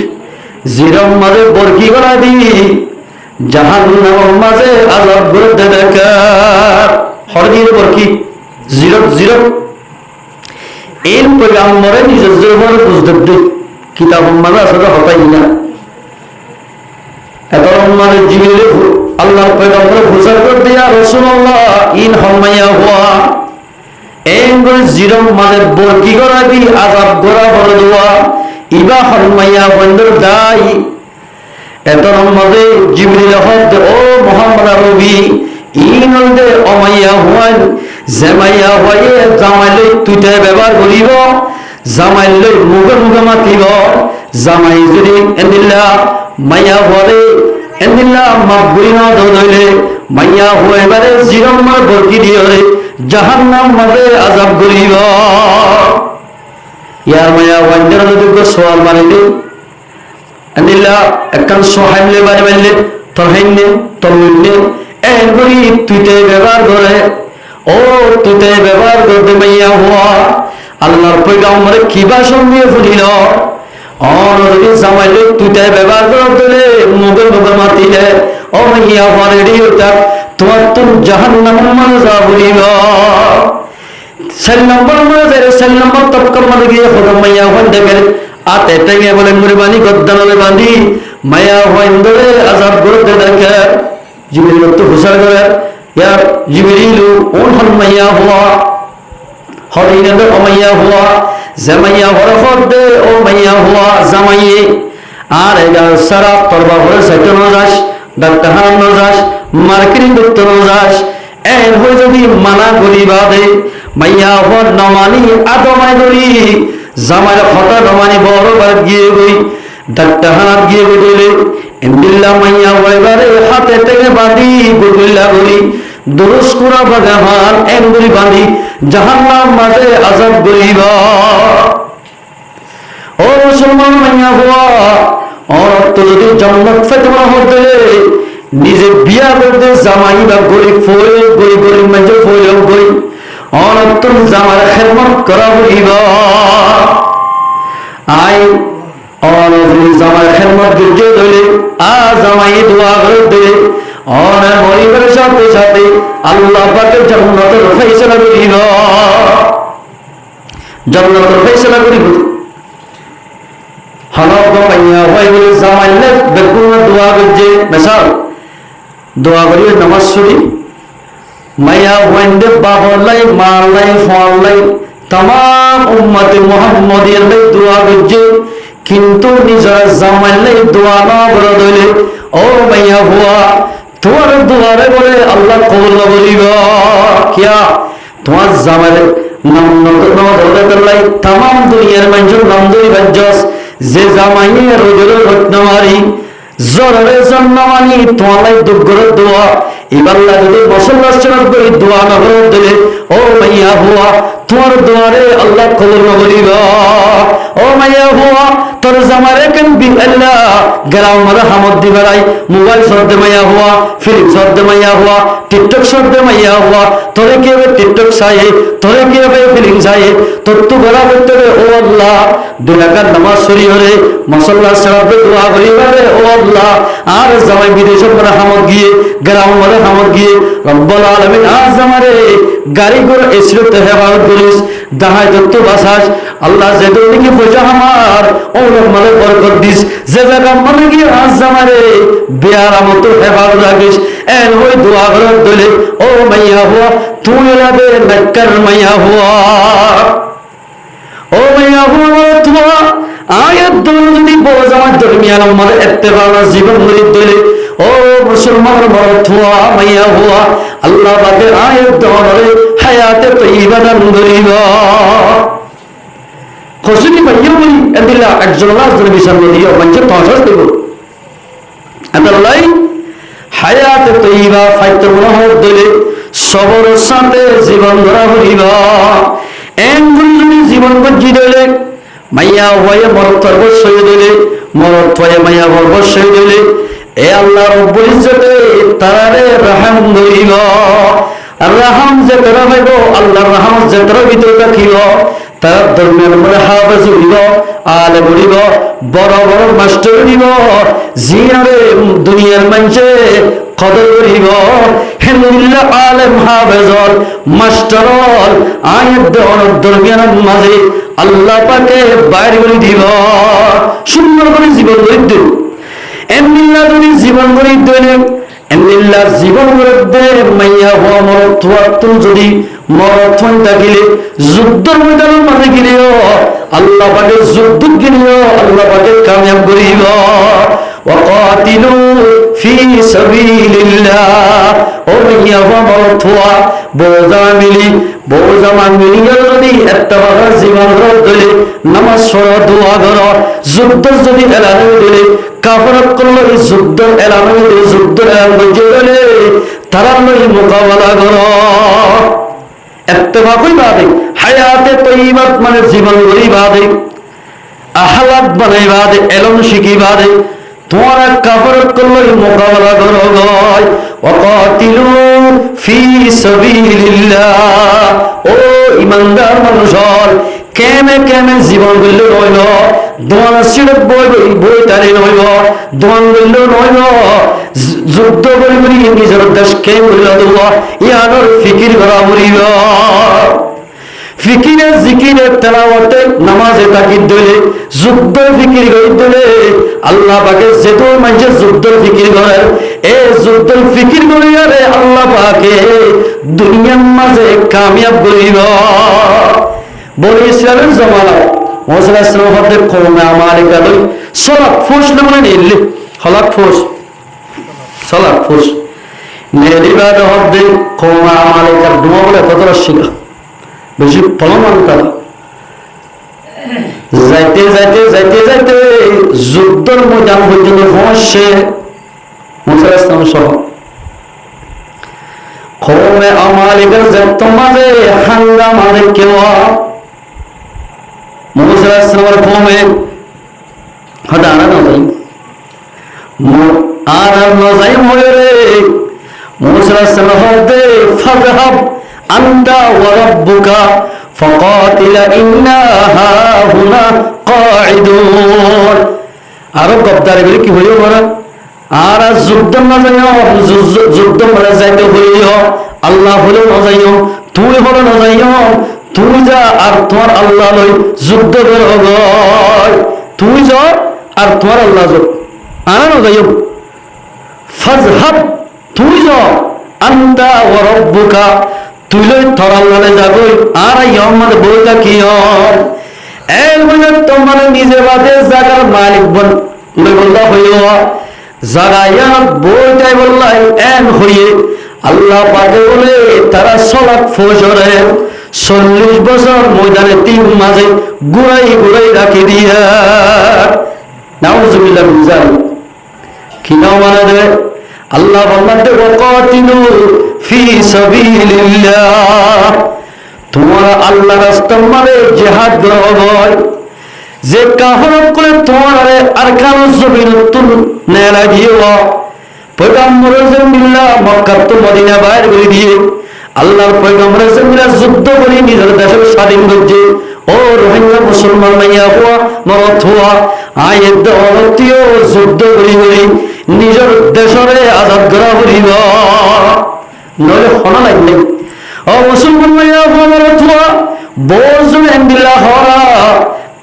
জিরর মাঝে বরকি গলায় দি জাহান্নামের মাঝে আযাব করে দে দেখা হরে বরকি জিরত জিরত এই পয়গম্বরে নিজের জীবনে বুঝতে দে কিতাব মানে আসলে হতাই না এত মানে জিবরিল আল্লাহর পয়গম্বর ঘোষণা করে দিয়া রাসূলুল্লাহ ইন হমাইয়া হুয়া এঙ্গুল জিরম মানে বরকি করা দি আযাব করা বড় দোয়া ইবা হমাইয়া বন্দর দাই এত মধ্যে জিবরিল হদ ও মুহাম্মদ রবি ইন হলদে অমাইয়া হুয়ান জামাইয়া হয়ে জামাইলে তুইতে ব্যবহার করিব জামাইলে মুখে মুখে মাতিব জামাই যদি এন্দিল্লা মাইয়া হরে এন্দিল্লা মাবগুরি না দইলে মাইয়া হয়ে বারে জিরম মার বরকি দিয়রে জাহান্নাম মাঝে আযাব করিব ইয়ার মাইয়া ওয়ান্ডার যদি সওয়াল মারিলে এন্দিল্লা একখান সোহাইলে বারে বারে তরহাইনে তরুইনে এগুলি তুইতে ব্যবহার করে ও তুইতে ব্যবহার করতে মাইয়া হওয়া আল্লাহর পয়গম্বরে কিবা সঙ্গে ফুলিল আর যদি জামাইলে তুইতে ব্যবহার করতে মুখে মুখে মাতিলে ও মাইয়া হওয়ার এড়িয়ে থাক তোমার তো জাহান্নামের মাঝে যা বলিব 4 নম্বর মাঝে 4 নম্বর তৎকর মাঝে গিয়ে খোদা মাইয়া হন দেখেন আতে টেঙে বলে মুরবানি গদ্দানলে বাঁধি মাইয়া হন ধরে আযাব করতে দেখে জিবরিল তো ঘোষণা করে ইয়া জিবরিল ওন হন মাইয়া হুয়া হরিনে ও মাইয়া হুয়া জামাইয়া হরফত দে ও মাইয়া হুয়া জামাইয়ে আর এগা সারা তরবা হরে সাইতে নজাস ডাক্তার হারান নজাস মার্কেটিং করতে নজাস এর হয়ে যদি মানা করি বাদে মাইয়া হর নমানি আদমাই করি জামাইয়ের হতা নমানি বড় বার গিয়ে গই ডাক্তার হারান গিয়ে গইলে ইন্দিল্লা মাইয়া ওইবারে হাতে টেনে বাঁধি গুলিল্লা বলি দুরুস কুরা বাগান এমগুলি বাঁধি জাহান্নাম মাঝে আযাব করিব ও মুসলমান মাইয়া হওয়া और तो যদি জান্নাত ফেতমা হতে নিজে বিয়া করতে জামাই বা গরিব ফোল গরিব গরিব মাঝে ফোল গরিব और तुम জামার খেদমত করা হইব আই और জামার খেদমত করতে হলে আ জামাই দোয়া করতে और মরিবার সাথে সাথে আল্লাহ পাকের জান্নাতের ফয়সালা করিব জান্নাতের ফয়সালা করিব হালাত মাইয়া হয় বলে জামাইলে বেকুনা দোয়া করছে মিসাল দোয়া করি নামাজ পড়ি মায়া ওয়াইন্দে বাহলাই মারলাই ফলাই তাম উম্মতে মুহাম্মদের দোয়া করছে, কিন্তু নিজের জামাইলে দোয়া না বলে দিলে ও মাইয়া হুয়া তোমার দোয়ারে বলে আল্লাহ কবুল করিব। কিয়া তোমার জামাইলে নাম নলাই তাম দুনিয়ার মানুষের নাম ধরি বাজ্যস, যে জামাইয়ে রোজের রত্নমারি জরে জন্মানি তোমার দুগ্গর দোয়া এবার যদি মুসলমান করে দোয়া না করে দিলে ও মাইয়া হুয়া তোমার দোয়ারে আল্লাহ কবুল করিব। ও মাইয়া হুয়া তোর জামারে কেন বিল্লাহ গ্রাম মারা হামদ দি বেড়াই মোবাইল সরদে মাইয়া হুয়া ফিল্ম সরদে মাইয়া হুয়া টিকটক সরদে মাইয়া হুয়া তোরে কি হবে টিকটক চাইয়ে তোরে কি হবে ফিল্ম চাইয়ে তোর তো বেড়া করতে হবে ও আল্লাহ দুরাকার নামাজ সরি হরে মুসলমান সারাবে দোয়া করিবে ও আল্লাহ। আর জামাই বিদেশ মারা হামদ গিয়ে গ্রাম মারা হামদ গিয়ে রব্বুল আলামিন আজ আমারে গাড়ি করে এসরতে হেফাজত করিস দাহাই দত্ত বাসাস আল্লাহ যে দৌড়ি পয়সা আমার ওর মানে বরকত দিস, যে জায়গা মনে গিয়ে আজ আমারে বিয়ার মতো হেফাজত রাখিস এন ওই দোয়া করার দলে ও মাইয়া হুয়া তুই এলাবে মেক্কার মাইয়া হুয়া ও মাইয়া হুয়া তোমা আয়াত দল যদি বোঝ আমার দরমিয়ান আমার ইত্তেফানা জীবন মরিদ দলে ও মুসলমান বড় থুয়া মাইয়া হুয়া আল্লাহ পাকের আয়াত দলে হায়াতে তৈবা দান করিব। খুশি পাইয়া বলি এদিলা একজন রাজদের বিশাল দিও মঞ্চে তহসাস দেব এদালাই হায়াতে তৈবা ফাইতে মনোহর দলে সবর সাথে জীবন ধরা হইব এমন জীবন গজি দলে মাইয়া হয়ে মরত অবশ্যই দিলে মরত হয়ে মাইয়া অবশ্যই দিলে এ আল্লাহ রব্বুল ইজ্জতে তারে রহম করিব। রহম যে তারা পাইব আল্লাহর রহমত যে তারা ভিতরে রাখিব তার ধর্মের উপরে হাফেজ হইব আলেম হইব বড় বড় মাস্টার হইব জিয়ারে দুনিয়ার মানুষে কদর করিব হেমুল্লাহ আলেম হাফেজর মাস্টারর আয়াত দেওয়ার দরমিয়ানের মাঝে আল্লাহ পাকে বাইরে করে দিব সুন্দর করে জীবন গড়ে দেব এমনিল্লাহ তুমি জীবন গড়ে দেবে এমনিল্লাহ জীবন গড়ে দে মাইয়া হওয়া মরত তুই যদি মরত থাকিলে যুদ্ধের ময়দানের মাঝে গিলেও আল্লাহ পাকে যুদ্ধ গিলেও আল্লাহ পাকে কামিয়াব করিব। وقاتلوا في سبيل الله ও মাইয়া হওয়া মরত হওয়া বোঝা মিলি বোঝা মানমিলি যদি একটা বাবার জীবন ধরে নামাজ পড়ো দোয়া করো যুদ্ধ যদি এলান দিলে কাফরত করলো এই যুদ্ধ এলান দিলে যুদ্ধ এলান দিলে তারা নই মোকাবেলা করো ইত্তেফাকুই বাদে হায়াতে তৈবাত মানে জীবন গড়ি বাদে আহলাদ বানাই বাদে এলম শিখি বাদে তোমার কাফরত করলো মোকাবেলা করো গয় ওয়াকাতিলু ফি সাবিলিল্লাহ ও ইমানদার মানুষ কেমে কেমে জীবন গড়লে রইল দোয়ান সিরত বই বই টানি রইল দোয়ান গড়লে রইল যুদ্ধ করি করি নিজের দেশ কে বলল দেওয়া ইয়ানোর ফিকির করা বলিব ফিকিরে জিকিরে তেলাওয়াতে নামাজে তাকিদ দিলে যুদ্ধ ফিকির করে দিলে আল্লাহ পাকে যেত মানুষ যুদ্ধ ফিকির করে এই যুদ্ধ ফিকির করিয়া রে আল্লাহ পাকে দুনিয়ার মাঝে কামিয়াব করিব। বনি ইসরায়েলের জমানায় মুসা আলাইহিস সালাম হতে কওমে আমালিকা লই সালাত ফুস নামে নিলে হলাক ফুস সালাত ফুস নেদিবাদ হতে কওমে আমালিকার দোয়া বলে কত শিখা বেশি ফলমান তারা যাইতে যাইতে যাইতে যাইতে যুদ্ধের ময়দান পর্যন্ত পৌঁছে মুসা আলাইহিস সালাম সহ কওমে আমালিকার যত মাঝে হাঙ্গামা কেওয়া মুসা আলাইহিস সালামের কওমে হদা আনা নয় আর নজাই মরে মুসা আলাইহিস সালাম হতে ফাযহাব আনতা ওয়া রাব্বুকা ফাকাতিলা ইন্না হাহুনা কাঈদুন আর গদ্দারে বলে কি হইও বড় আর যুদ্ধ না যাইও যুদ্ধ করে যাইতে হইও আল্লাহ হলো না যাইও তুই হলো না যাইও তুই যা আর তোমার আল্লাহ লই যুদ্ধ করো গয় তুই যা আর তোমার আল্লাহ যা আর না যাইও ফাযহাব তুই যা আন্তা ওয়া রাব্বুকা, তুই লই তোর আল্লাহরে যাবই আর ইয়ামার বইটা কি হয় এর মানে তোমার নিজে বাদে জায়গার মালিক বললা হইল জাগাইয়া বইটাই বললাই এন হইয়ে আল্লাহ পাকে বলে তারা সালাত ফজরে 40 বছর ময়দানে তিন মাঝে গুড়াই গুড়াই রাখি দিয়া নাউজুবিল্লাহ মিন যালিক কি নাও মানে আল্লাহ বলতে ওয়াকাতিলু ফি সাবিলিল্লাহ, তোমরা আল্লাহর রাস্তায় মানে জিহাদ করো। যে কাফর করে তোমারে আরকান জমিনতুন নেলা দিও পয়গম্বরের জমিল্লাহ মক্কা তো মদিনা বাইর করে দিয়ে আল্লাহর পয়গম্বরের জমিলা যুদ্ধ করে নিজের দেশের স্বাধীন করছে। ও রোহিঙ্গা মুসলমান মাইয়া হওয়া মরত হওয়া আয়ের দৌলতীয় যুদ্ধ করি করি নিজের দেশরে আজাদ করা করিব নইলে শোনা লাগবে। ও মুসলমান মাইয়া হওয়া মরত হওয়া বোঝুন এমবিল্লা হওয়া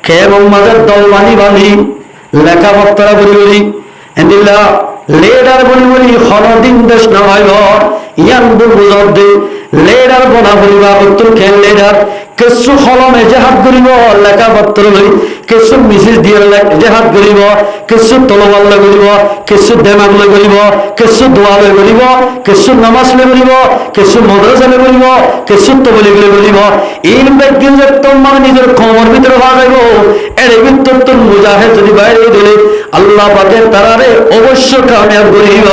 কেমন মাঝের দল বানি বানি লেখাপত্রা বলি বলি এমবিল্লা লেডার বলি বলি হনদিন দেশ না ভাইব ইয়ান বুঝর দে লেডার বনা বলিবা উত্তর খেল লেডার কিছু কলমে জেহাদ করিব লেখাপত্র লই, কিছু মিছিল দিয়ে জেহাদ করিব, কিছু তলোয়ার লৈ করিব, কিছু দেমাগ লৈ করিব, কিছু দোয়া লৈ করিব, কিছু নামাজ লৈ করিব, কিছু মাদ্রাসা লৈ করিব, কিছু তবলিগ লৈ করিব। এই ব্যক্তি যে তোমার নিজের কমর ভিতরে ভাগাইব এর ভিতর তোর মুজাহিদ যদি বাইরে দিলে আল্লাহ পাকে তারারে অবশ্য কামিয়াব করিব।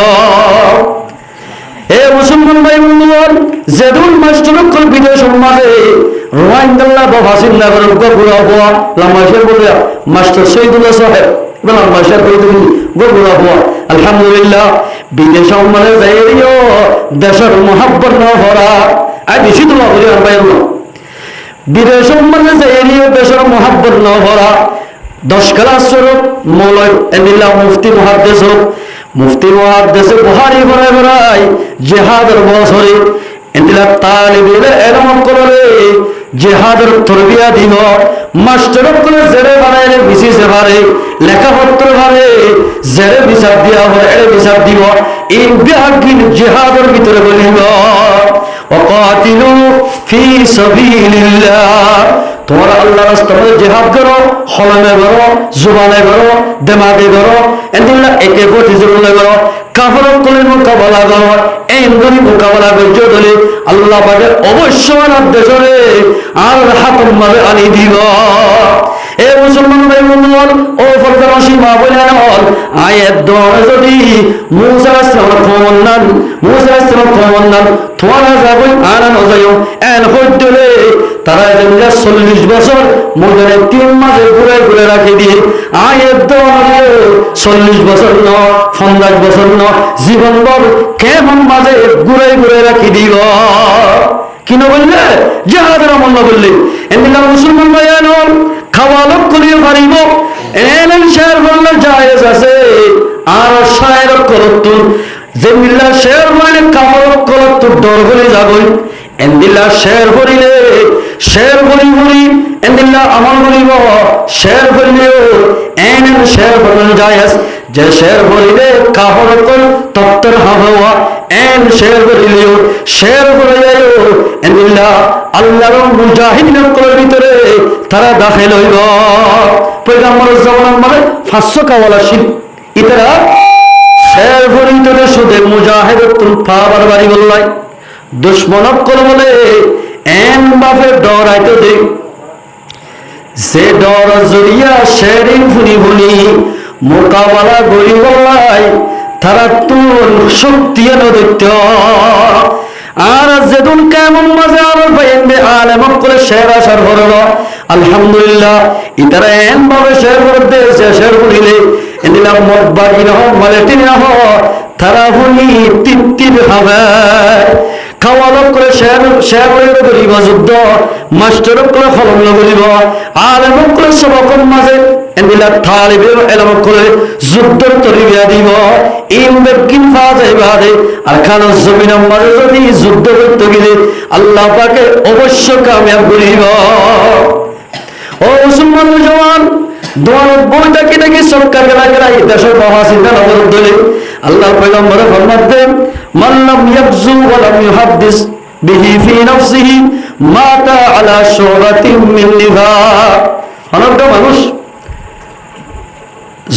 এ মুসলমান ভাই বন্ধুগণ, যেদুল মাস্টার বিদেশ মাঝে রোহিঙ্গা বাসিন নাগর গুড়া হওয়া লামাশের বলে মাস্টার শহীদুল্লাহ সাহেব লামাশের গুড়া হওয়া আলহামদুলিল্লাহ বিদেশ মানে যাইও দেশের মহাব্বত না ভরা আর বেশি তোমার বলি আর পাইল বিদেশ মানে যাইও দেশের মহাব্বত না ভরা 10 ক্লাস স্বরূপ মৌলাই এমিল্লা মুফতি মুহাদ্দিস মুফতি মুহাদ্দিসে বুখারী পড়াই পড়াই জিহাদের বছরে এন্দিলা তালিবে এলম করে জিহাদের তরবিয়া দিব মাস্টার করে জেরে বানাইলে বিসিসে পারে লেখাপত্র পারে জেরে বিচার দিয়া হয় এর বিচার দিব এই বিহাগিন জিহাদের ভিতরে বলিব ওয়াকাতিলু ফি সাবিলিল্লাহ, তোমরা আল্লাহর রাস্তায় জিহাদ করো, কলমে করো, জুবানে করো, দিমাগে করো, এন্দিলা একে প্রতিযোগিতা করো, কাফের কোলের মোকাবেলা করো। এই নদী মোকাবেলা করতে হলে আল্লাহ পাকের অবশ্যই দেশরে আর হাতম ভাবে আনি দিব। এ মুসলমান ভাই বন্ধুগণ ও ফরদারশি মা বলেন আয়াত দোয়া যদি মুসা আলাইহিস সালাম কমন্নান মুসা আলাইহিস সালাম কমন্নান তোরা যাবই আর না যাইও এন হইতলে তারা যেটা 40 বছর মধ্যে 3 মাসে ঘুরে ঘুরে রাখি দিয়ে আয়াত দোয়া 40 বছর ন 50 বছর ন জীবন ভর কেমন মাঝে ঘুরে ঘুরে রাখি দিব কি না বললে জিহাদের আমল না বললে এমনি মুসলমান ভাইয়ান খাওয়া লোক করিয়ে পারিব এলেন শের বললে জায়েজ আছে আর শায়ের করতুন যে মিল্লা শের মানে কামল করতুন ডর হলে যাবই এন্দিল্লা শের করিলে শের করি করি এন্দিল্লা আমল করিব শের করিলেও এন শের বললে জায়েজ যে শের করিলে কাহর কল তত্তর হাওয়া এন শের করিলেও শের করে যাইও এন্দিল্লা আল্লাহর মুজাহিদ লোকের ভিতরে তারা দাখিল হইব। পয়গম্বরের জামানার মানে 500 কাওয়ালা শিল ইতারা শের ভিতরে শুধু মুজাহিদ তুল পাবার বাড়ি বললাই দুশমনক কল বলে এন বাপে ডরাইতে দে যে ডর জড়িয়া শেরিং ফুনি ফুনি মোকাবেলা করি বললাই তারা তুল শক্তি এনে দিত। আর যেদিন কেমন মাঝে আরো বাইন্দে আলেমক করে শের আসার হলো আলহামদুলিল্লাহ ইতারা এন ভাবে শের করতে শের করিলে এদিলাম মত বাকি না হোক মালেটি না হোক তারা ভুলি তৃপ্তির হবে খাওয়া লোক করে শের করিব যুদ্ধ মাস্টার করে ফলন করিব আলেমক করে সবকম মাঝে এদিলা তালিবে এলমক করে যুদ্ধের তরিবিয়া দিব ইমবেকিন ফাজাইবাদে আর খানো জমিনের মাঝে যদি যুদ্ধ করতে গেলে আল্লাহ পাকে অবশ্য কামিয়াব করিব। ও মুসলমান জওয়ান দোয়ার বইটা কি নাকি সরকার গেলা গেলা দেশের বাবা চিন্তা নগর দলে আল্লাহ পয়গম্বর ফরমাতেন মান লাম ইয়াবযু ওয়া লাম ইউহাদ্দিস বিহি ফি নাফসিহি মাতা আলা শুরাতিন মিন নিফাক। অনেক মানুষ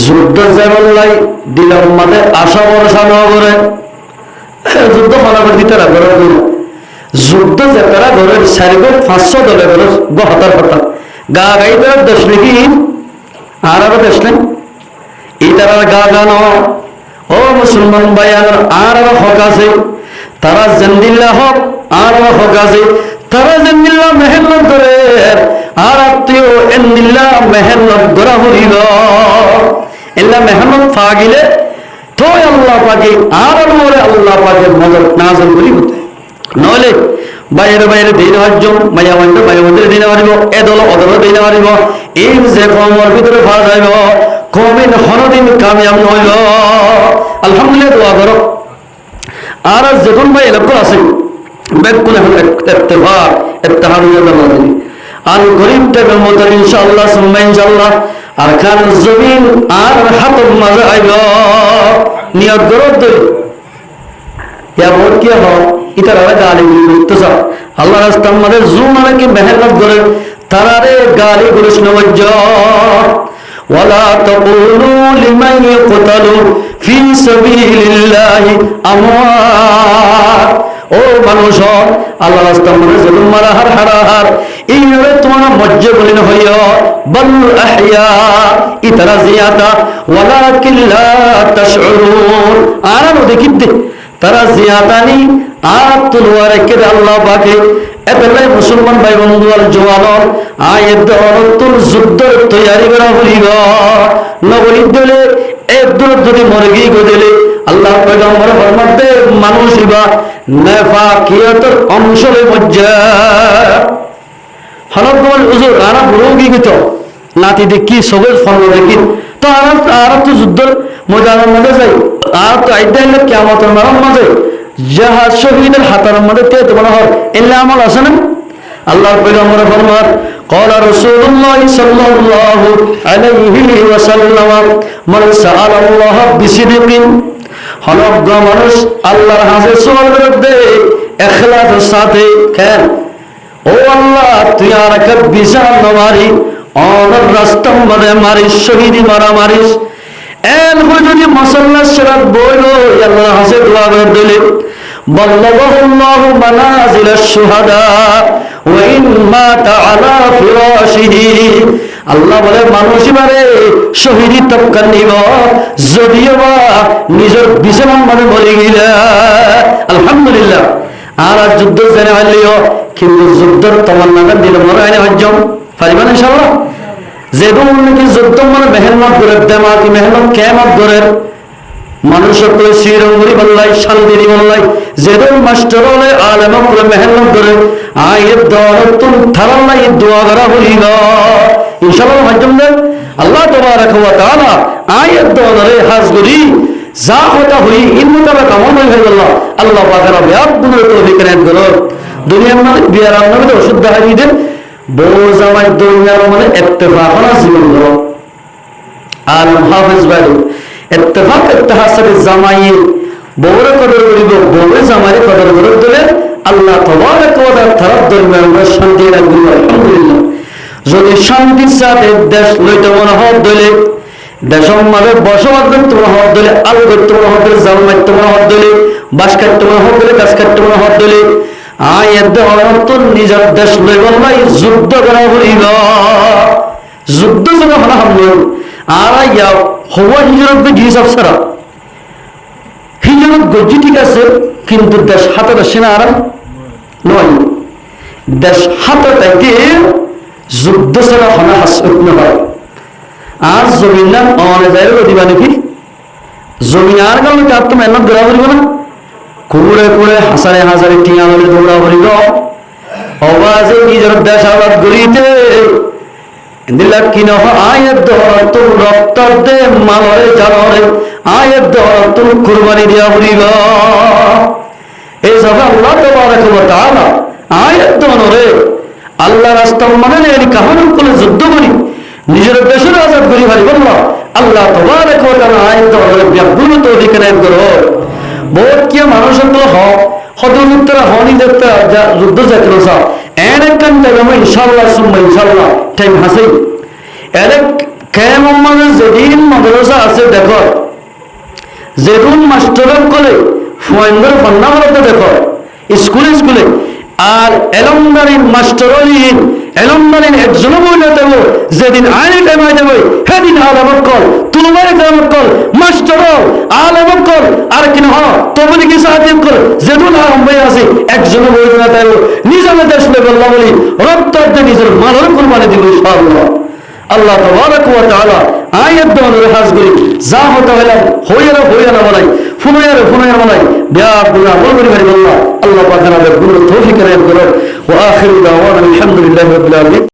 যুদ্ধ যেমন দিলের মাঝে আশা ভরসা ন করে যুদ্ধ মনে করে দিতে রাখবে যুদ্ধ যে তারা ঘরের 400-500 দলে ঘরের গহতার কথা গা গাইতে দেশ নাকি আর আরো দেশ নেই এই তারা গা গানো ও মুসলমান ভাই আর হক আছে তারা জেন্দিল্লা হক আর হক আছে তারা জেন্দিল্লা মেহনত করে আর আত্মীয় এন্দিল্লা মেহনত করা হইল এল্লা মেহনত পা গেলে তো আল্লাহ পাকে আর আল্লাহ পাকে মদত নাজল করি হতে নহলে বাইরে বাইরে দিন হজ্জম মায়া মন্দির মায়া মন্দিরে দিনে পারিব এ দল অদল দিনে পারিব এই যে কমর ভিতরে ফাঁস হইব কমিন হনদিন কামিয়াব হইল। আলহামদুলিল্লাহ দোয়া করো। আর যখন ভাই এলাকা আছে বেকুন এখন ইত্তেফাক ইত্তেহাদ হয়ে গেল আর গরিব থেকে মত ইনশাআল্লাহ সুম্মা ইনশাআল্লাহ আর খান জমিন আর হাতের মাঝে আইব নিয়ত করো তো ইয়া ভোট কি হয় ইতারা গালি করতে চাও আল্লাহ রাস্তার মধ্যে জুমানাকে মেহনত করে তারারে গালি করিস না বজ্জ ওয়ালা তাকুলু লিমান ইয়াকতালু ফি সাবিলিল্লাহি আমওয়াত। ও মানুষ আল্লাহ রাস্তার মধ্যে জুলুম মারা হার হারাহার এইভাবে তোমরা মজ্জে বলিন হইয়া বল আহইয়া ইতারা জিয়াদা ওয়ালাকিন লা তাশউরুন। আর দেখিতে তারা জিয়াদানি আর তুলওয়ারে কে আল্লাহ পাকে এতলাই মুসলমান ভাই বন্ধু আর জওয়ান আয়াত অনতুল যুদ্ধের তৈরি করা হইব নগরী দিলে এক দূর যদি মরগি গদিলে আল্লাহ পয়গম্বর ফরমাতে মানুষ ইবা নাফাকিয়াতের অংশে মজ্জা হলক বল হুজুর আরা বুড়োগি গিত নাতি দেখি সবে ফল দেখি তো আর তো যুদ্ধের ময়দানের মধ্যে যাই আর তো আইদাইলে কিয়ামতের মারার মাঝে জাহাজ শহীদের হাতার মধ্যে তে তোমার হয় এলে আমল আছে না আল্লাহর পয়গম্বর ফরমান قال رسول الله صلى الله عليه وسلم من سأل الله بصدق হলক মানুষ আল্লাহর হাতে সওয়াল করতে ইখলাসের সাথে কেন ও আল্লাহ তুই আর এক বিশাল মারি অনর রাস্তার মধ্যে মারিস শহীদি মারা মারিস এন হই যদি মুসলমান শরত বইলো আল্লাহর হাতে দোয়া করে দিলে বল্লাল্লাহু মানাজিলাশ শুহাদা ওয়া ইন মাতা আলা ফিরাশিহি। আল্লাহ বলে মানুষ এবারে শহীদি তবকার নিব যদিও বা নিজের বিছানার মধ্যে মরে গেলে আলহামদুলিল্লাহ। আর যুদ্ধ জেনে হইলেও কিন্তু যুদ্ধের তোমার নামে দিল মনে হয় না হজ্জম পারিবেন ইনশাআল্লাহ। যেদুন নাকি যুদ্ধ মানে মেহনত করে দেমাকি মেহনত কেমত করে মানুষের করে শ্রীরঙ্গরি বললাই শান্তিরি বললাই যেদুন মাস্টার হলে আলেম করে মেহনত করে আয়ের দরতুন থারাল্লাই দোয়া করা হইল ইনশাআল্লাহ হজ্জম দেন আল্লাহ তাবারক ওয়া তাআলা আয়ের দরে হাজরি যা হতা হই ইন মোতাবেক আমল হয়ে গেল আল্লাহ পাকের ব্যাপগুলো তৌফিক নেন করো দুনিয়ার মানে বিয়ার আমলে ওষুধ দেখাই দেন বউ জামাই দুনিয়ার মানে ইত্তেফাক না জীবন করো আর হাফেজ বাড়ি ইত্তেফাক ইত্তেহাসাবে জামাই বউরে কদর করিব বউরে জামাইরে কদর করে দিলে আল্লাহ তাবারক ওয়া তাআলা তরফ দরমিয়ান শান্তি রাখবে আলহামদুলিল্লাহ। যদি শান্তির সাথে দেশ লইতে মনে হয় দিলে দেশের মাঝে বসবাস করতে মনে হয় দিলে আলো করতে মনে হয় দিলে জাল মারতে মনে হয় দিলে বাস কাটতে মনে হয় দিলে গাছ কাটতে মনে হয় দিলে নিজের দেশ লই বললাই যুদ্ধ করা হইল যুদ্ধ যখন হলা হামল আর হওয়া হিজরত গিয়ে সব সারা হিজরত গজি ঠিক আছে কিন্তু দেশ হাতে সেনা আরাম নয় দেশ হাতে তাইতে যুদ্ধ ছাড়া হনা হাসপাতাল হয় আর জমিনার অনেক জায়গায় দিবা নাকি জমিন আর কারণে তার তো মেহনত করা করিব না কুড়ে কুড়ে হাজারে হাজারে টিয়া বলে দৌড়া করিব অবাজে নিজের দেশ আবাদ করিতে দিলা কিন আয়ের দর তোর রক্ত দে মালরে জানরে আয়ের দর তোর কুরবানি দিয়া করিব এই সব আল্লাহ তাবারক ওয়া তাআলা আয়ের দরে আল্লাহ রাস্তা মানে এই কাহান করে যুদ্ধ করি নিজের দেশের আজাদ করি ভাই বলল আল্লাহ তাবারক ওয়া তাআলা আয়ের দরে ব্যাপগুলো তৌফিক নেন করো বহুত কি মানুষ তো হদুত্তরা হনি দেখতে যুদ্ধ জাতীয় সাহ এনে কান টাইম ইনশাআল্লাহ সুম্মা ইনশাআল্লাহ টাইম হাসি এনে কে মোহাম্মদের যেদিন মাদ্রাসা আছে দেখো যেদিন মাস্টারের কলে ফুয়েন্দ্র ফন্নামরতে দেখো স্কুলে স্কুলে আর এলমদারিন মাস্টারলিন এলমদারিন একজনও বইলে দেব যেদিন আইনি টাইম হয়ে যাবে সেদিন আলেমক কল তুলবাই আলেমক কল মাস্টার আলেমক কল আর কিনা হ তবলি কি সাহায্য কর যেদিন আরম্ভ আছে একজনও বইলে না দেব নিজের দেশ বললাম বলি রক্তার্থে নিজের মালের কোরবানি দিব ইনশাআল্লাহ আল্লাহ তাবারাক ওয়া তাআলা আয়াত দনের হাজ করি যা হতে হলে হইয়া না বলাই ফুনায়ার বলাই বিয়াদ গুনাহ বলবি ভাই আল্লাহ পাক আমাদের গুনাহ তৌফিক রায় করো ওয়া আখিরু দাওয়ানা আলহামদুলিল্লাহি রাব্বিল আলামিন।